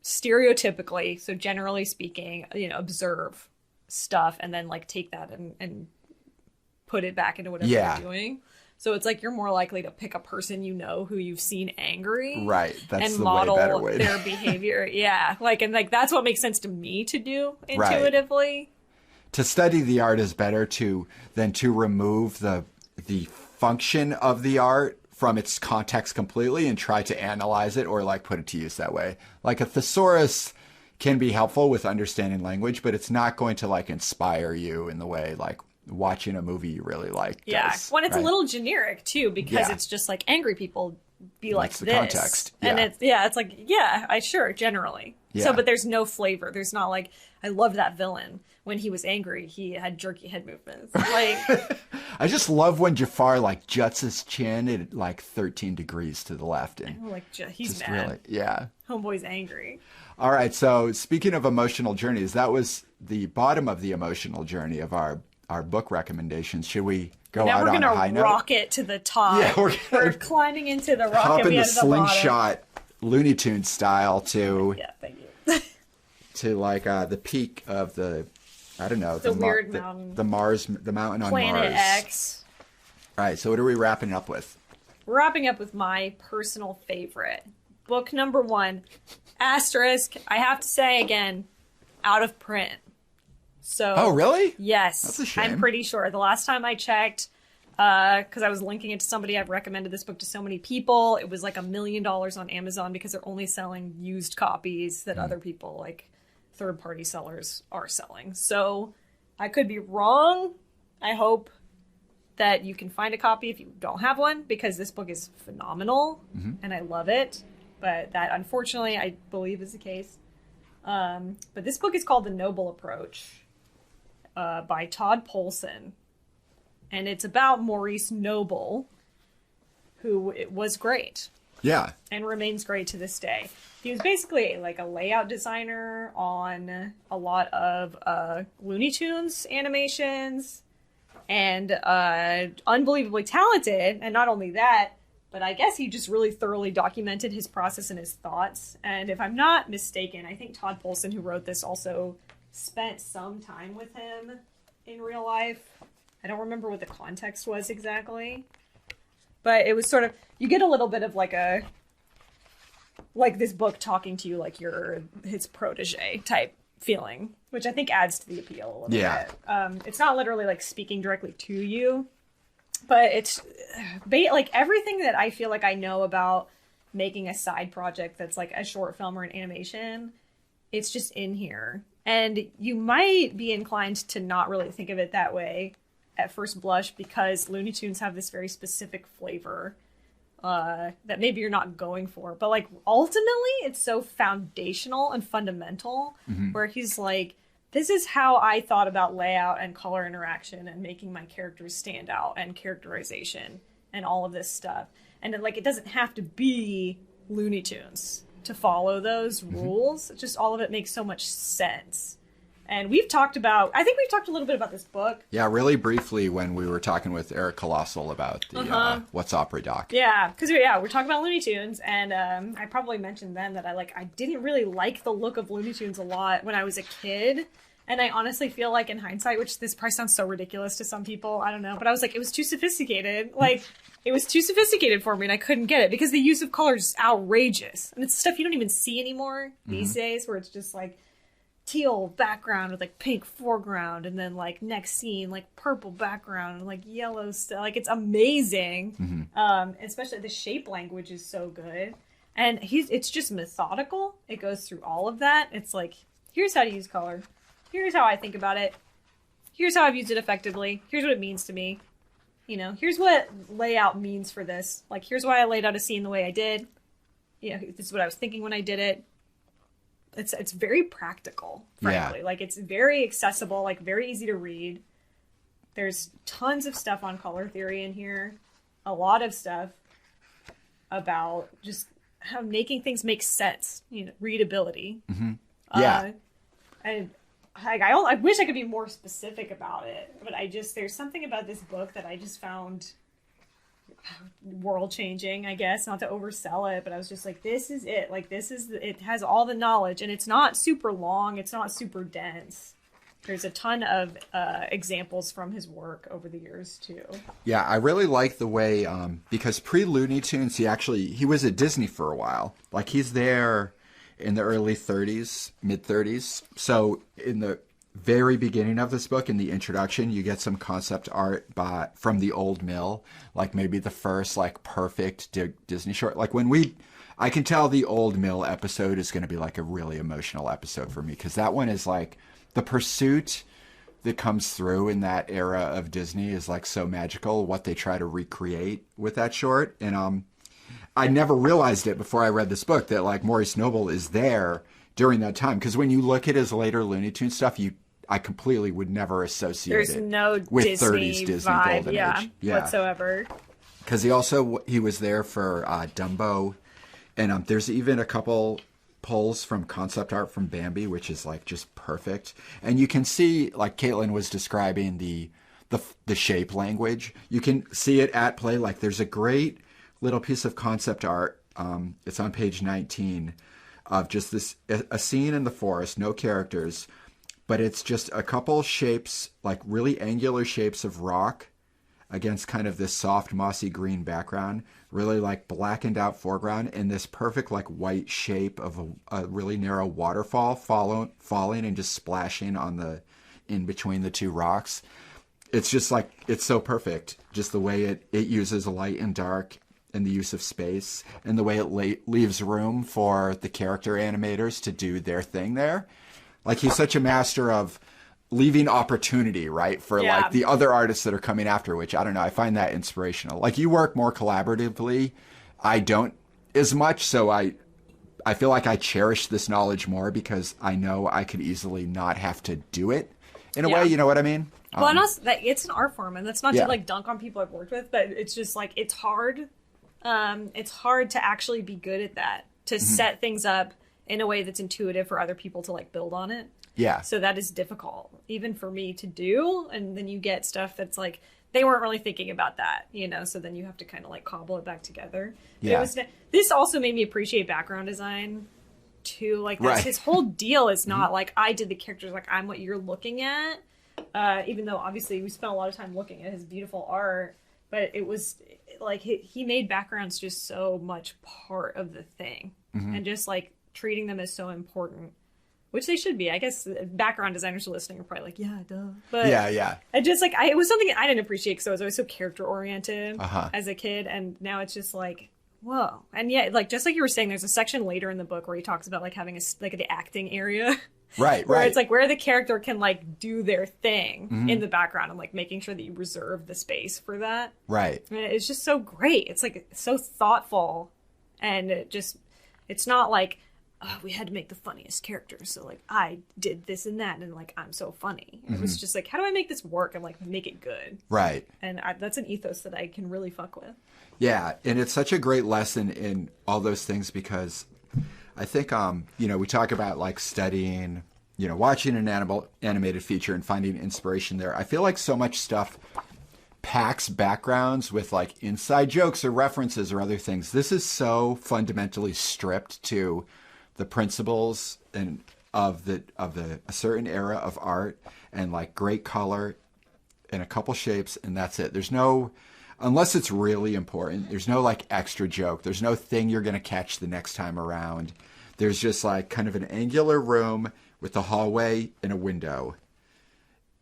stereotypically, so generally speaking, observe stuff and then like take that and put it back into whatever you're doing. So it's like you're more likely to pick a person who you've seen angry, right? That's and the model way better way their behavior. And that's what makes sense to me to do intuitively. Right. To study the art is better than to remove the function of the art from its context completely and try to analyze it or like put it to use that way. Like a thesaurus can be helpful with understanding language, but it's not going to like inspire you in the way like watching a movie you really like does, when it's a little generic too, because it's just like angry people be like the this. Context. And it's like, generally. Yeah. So, but there's no flavor. There's not like, I loved that villain. When he was angry, he had jerky head movements. Like, I just love when Jafar like juts his chin at like 13 degrees to the left. And he's mad. Really, Homeboy's angry. All right. So speaking of emotional journeys, that was the bottom of the emotional journey of our book recommendations. Should we go out on a high note? Now we're going to rocket to the top. Yeah, we're climbing into the rocket. Hop in the bottom. slingshot Looney Tunes style to thank you. to like the peak of the, I don't know, the weird mountain. The mountain on Planet Mars. X. All right, so what are we wrapping up with? We're wrapping up with my personal favorite. Book number 1, asterisk, I have to say again, out of print. So. Oh, really? Yes. That's a shame. I'm pretty sure. The last time I checked, because I was linking it to somebody, I've recommended this book to so many people. It was like $1 million on Amazon because they're only selling used copies that other people, like third-party sellers, are selling. So I could be wrong. I hope that you can find a copy if you don't have one, because this book is phenomenal and I love it. But that, unfortunately, I believe is the case. But this book is called The Noble Approach by Todd Polson. And it's about Maurice Noble, who was great. Yeah. And remains great to this day. He was basically like a layout designer on a lot of Looney Tunes animations, and unbelievably talented. And not only that, but I guess he just really thoroughly documented his process and his thoughts. And if I'm not mistaken, I think Todd Polson, who wrote this, also spent some time with him in real life. I don't remember what the context was exactly. But it was sort of, you get a little bit of like this book talking to you like you're his protege type feeling, which I think adds to the appeal a little bit. It's not literally like speaking directly to you, but it's like everything that I feel like I know about making a side project that's like a short film or an animation, it's just in here. And you might be inclined to not really think of it that way at first blush because Looney Tunes have this very specific flavor that maybe you're not going for. But like ultimately it's so foundational and fundamental where he's like, this is how I thought about layout and color interaction and making my characters stand out and characterization and all of this stuff. And then, like, it doesn't have to be Looney Tunes to follow those rules. Just all of it makes so much sense. And I think we've talked a little bit about this book. Yeah, really briefly when we were talking with Eric Colossal about the What's Opera Doc. Yeah, because we're talking about Looney Tunes, and I probably mentioned then that I didn't really like the look of Looney Tunes a lot when I was a kid. And I honestly feel like in hindsight, which this probably sounds so ridiculous to some people, I don't know, but I was like, it was too sophisticated. Like, it was too sophisticated for me and I couldn't get it because the use of color is outrageous. And it's stuff you don't even see anymore these days where it's just like teal background with like pink foreground and then like next scene, like purple background and like yellow stuff. Like, it's amazing. Especially the shape language is so good. And it's just methodical. It goes through all of that. It's like, here's how to use color. Here's how I think about it. Here's how I've used it effectively. Here's what it means to me. You know, here's what layout means for this. Like, here's why I laid out a scene the way I did. You know, this is what I was thinking when I did it. It's very practical, frankly. Yeah. Like, it's very accessible, like, very easy to read. There's tons of stuff on color theory in here. A lot of stuff about just how making things make sense. You know, readability. Yeah. I wish I could be more specific about it, but there's something about this book that I just found world changing, I guess, not to oversell it, but I was just like, this is it. Like, it has all the knowledge and it's not super long. It's not super dense. There's a ton of examples from his work over the years too. Yeah. I really like the way, because pre-Looney Tunes, he was at Disney for a while. Like, he's there in the early 30s, mid 30s. So in the very beginning of this book, in the introduction, you get some concept art from the old mill, like maybe the first like perfect Disney short. Like I can tell the old mill episode is going to be like a really emotional episode for me because that one is like the pursuit that comes through in that era of Disney is like so magical. What they try to recreate with that short, and I never realized it before I read this book that like Maurice Noble is there during that time. Because when you look at his later Looney Tunes stuff, I completely would never associate There's it no with Disney 30s Disney vibe, Golden Age. Yeah, whatsoever. Because he was there for Dumbo. And there's even a couple pulls from concept art from Bambi, which is like just perfect. And you can see, like Caitlin was describing the shape language. You can see it at play. Like there's a great little piece of concept art. It's on page 19 of just a scene in the forest, no characters, but it's just a couple shapes, like really angular shapes of rock against kind of this soft mossy green background, really like blackened out foreground, and this perfect like white shape of a really narrow waterfall falling and just splashing in between the two rocks. It's just like, it's so perfect. Just the way it uses light and dark and the use of space and the way it leaves room for the character animators to do their thing there. Like, he's such a master of leaving opportunity, right, for like the other artists that are coming after, which I don't know, I find that inspirational. Like, you work more collaboratively. I don't as much, so I feel like I cherish this knowledge more because I know I could easily not have to do it in a way, you know what I mean? Well, and also, it's an art form, and that's not to like dunk on people I've worked with, but it's just like, it's hard. It's hard to actually be good at that, to set things up in a way that's intuitive for other people to like build on it. Yeah. So that is difficult, even for me to do. And then you get stuff that's like, they weren't really thinking about that, you know? So then you have to kind of like cobble it back together. Yeah. This also made me appreciate background design too. Like, that's his whole deal is not like, I did the characters, like I'm what you're looking at. even though obviously we spent a lot of time looking at his beautiful art, but it was like he made backgrounds just so much part of the thing, and just like treating them as so important, which they should be. I guess background designers listening are probably like, yeah, duh. But yeah. I just like, it was something I didn't appreciate because I was always so character oriented as a kid, and now it's just like, whoa. And yeah, like just like you were saying, there's a section later in the book where he talks about like having like the acting area. Right, where right. it's like where the character can like do their thing in the background, and like making sure that you reserve the space for that. Right. And it's just so great. It's like so thoughtful, and it's not like, oh, we had to make the funniest characters, so like I did this and that, and like I'm so funny. It was just like, how do I make this work and like make it good? Right. And that's an ethos that I can really fuck with. Yeah, and it's such a great lesson in all those things, because I think, we talk about like studying, watching an animated feature and finding inspiration there. I feel like so much stuff packs backgrounds with like inside jokes or references or other things. This is so fundamentally stripped to the principles and of a certain era of art, and like great color and a couple shapes, and that's it. There's no, unless it's really important, there's no like extra joke. There's no thing you're going to catch the next time around. There's just like kind of an angular room with a hallway and a window.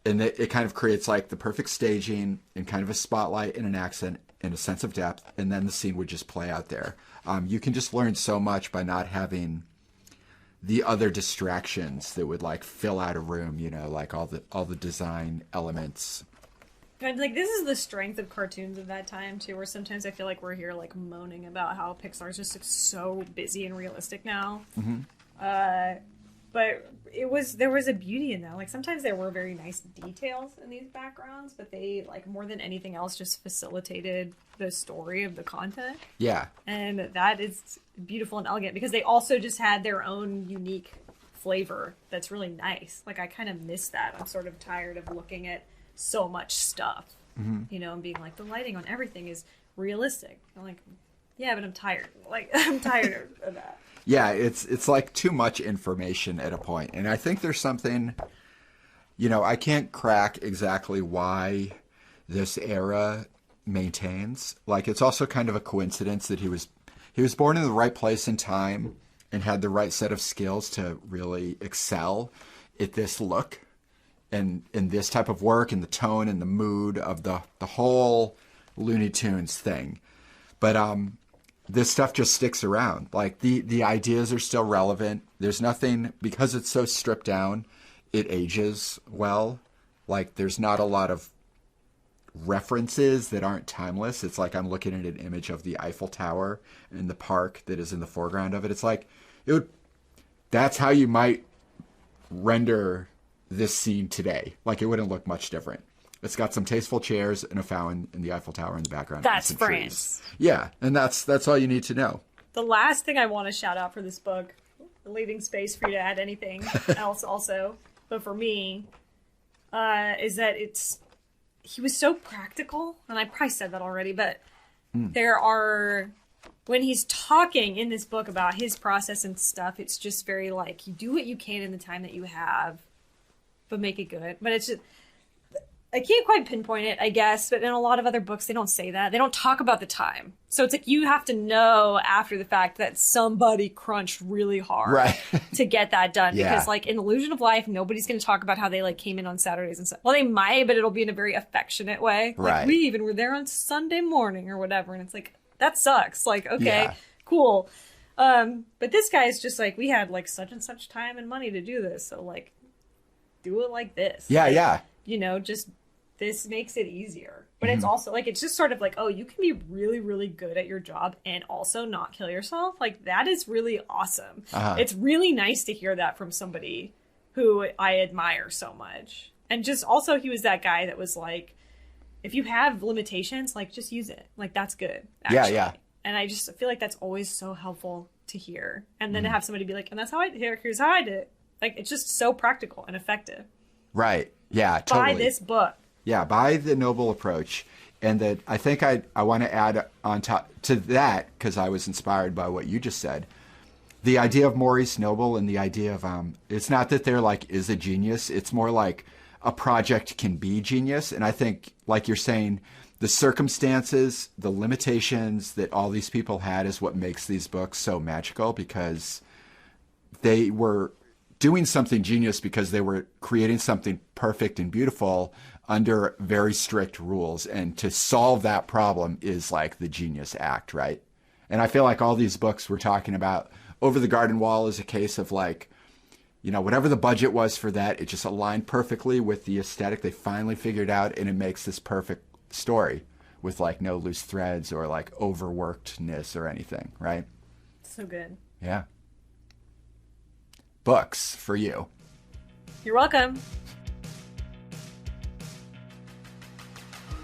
And it kind of creates like the perfect staging and kind of a spotlight and an accent and a sense of depth. And then the scene would just play out there. You can just learn so much by not having the other distractions that would like fill out a room, like all the design elements. And like this is the strength of cartoons of that time too, where sometimes I feel like we're here like moaning about how Pixar's just like, so busy and realistic now. But there was a beauty in that. Like sometimes there were very nice details in these backgrounds, but they like more than anything else just facilitated the story of the content. Yeah. And that is beautiful and elegant, because they also just had their own unique flavor that's really nice. Like I kind of miss that. I'm sort of tired of looking at so much stuff, and being like, the lighting on everything is realistic. I'm like, yeah, but I'm tired. Like, I'm tired of that. Yeah, it's like too much information at a point. And I think there's something, I can't crack exactly why this era maintains. Like, it's also kind of a coincidence that he was born in the right place and time and had the right set of skills to really excel at this look. And in this type of work, and the tone and the mood of the whole Looney Tunes thing. But this stuff just sticks around. Like the ideas are still relevant. There's nothing, because it's so stripped down, it ages well. Like there's not a lot of references that aren't timeless. It's like I'm looking at an image of the Eiffel Tower and the park that is in the foreground of it. It's like that's how you might render this scene today. Like it wouldn't look much different. It's got some tasteful chairs and a fountain and the Eiffel Tower in the background. That's France. Trees. Yeah, and that's all you need to know. The last thing I want to shout out for this book, leaving space for you to add anything else also, but for me, is that he was so practical, and I probably said that already, but when he's talking in this book about his process and stuff, it's just very like, you do what you can in the time that you have, but make it good. But it's just, I can't quite pinpoint it, I guess, but in a lot of other books, they don't say that. They don't talk about the time. So it's like you have to know after the fact that somebody crunched really hard to get that done. Yeah. Because like in Illusion of Life, nobody's going to talk about how they like came in on Saturdays and stuff. Well, they might, but it'll be in a very affectionate way. Like we even were there on Sunday morning or whatever. And it's like, that sucks. Like, okay, cool. But this guy is just like, we had like such and such time and money to do this. So like, do it like this. Yeah, like, yeah. Just this makes it easier. But it's also like, it's just sort of like, oh, you can be really, really good at your job and also not kill yourself. Like, that is really awesome. It's really nice to hear that from somebody who I admire so much. And just also, he was that guy that was like, if you have limitations, like, just use it. Like, that's good. Actually. Yeah. And I just feel like that's always so helpful to hear. And then to have somebody be like, and that's how here's how I did it. Like, it's just so practical and effective. Right. Yeah, totally. Buy this book. Yeah, buy the Noble approach. And that I think I want to add on top to that, because I was inspired by what you just said, the idea of Maurice Noble and the idea of, it's not that they're like, is a genius. It's more like, a project can be genius. And I think, like you're saying, the circumstances, the limitations that all these people had is what makes these books so magical, because they were doing something genius because they were creating something perfect and beautiful under very strict rules. And to solve that problem is like the genius act, right? And I feel like all these books we're talking about, Over the Garden Wall is a case of like, you know, whatever the budget was for that, it just aligned perfectly with the aesthetic they finally figured out, and it makes this perfect story with like no loose threads or like overworkedness or anything, right? So good. Yeah. Books for you. You're welcome.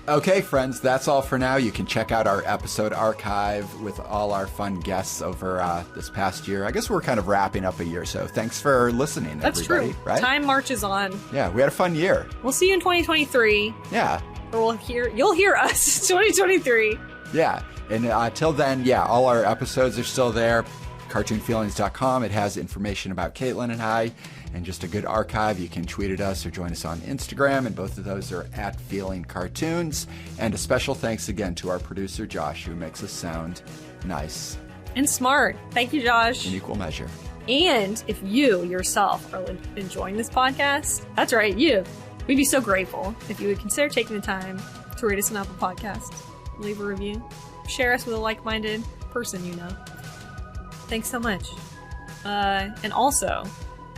Okay, friends, that's all for now. You can check out our episode archive with all our fun guests over this past year. I guess we're kind of wrapping up a year, so thanks for listening, That's everybody. true. Right? Time marches on. Yeah, we had a fun year. We'll see you in 2023. Yeah. Or you'll hear us in 2023. Yeah. And till then, yeah, all our episodes are still there. cartoonfeelings.com. It has information about Caitlin and I, and just a good archive. You can tweet at us or join us on Instagram, and both of those are at Feeling Cartoons. And a special thanks again to our producer, Josh, who makes us sound nice. And smart. Thank you, Josh. In equal measure. And if you yourself are enjoying this podcast, that's right, you. We'd be so grateful if you would consider taking the time to rate us on Apple Podcasts, leave a review, share us with a like-minded person you know. Thanks so much. And also,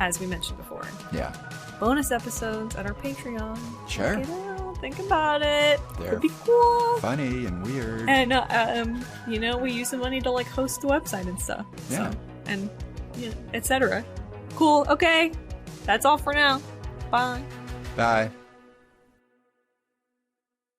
as we mentioned before, yeah, bonus episodes at our Patreon. Sure. Check it out. Think about it. They're It'd be cool. Funny and weird. And, you know, we use the money to, like, host the website and stuff. Yeah. So, and, you know, etc. Cool. Okay. That's all for now. Bye. Bye.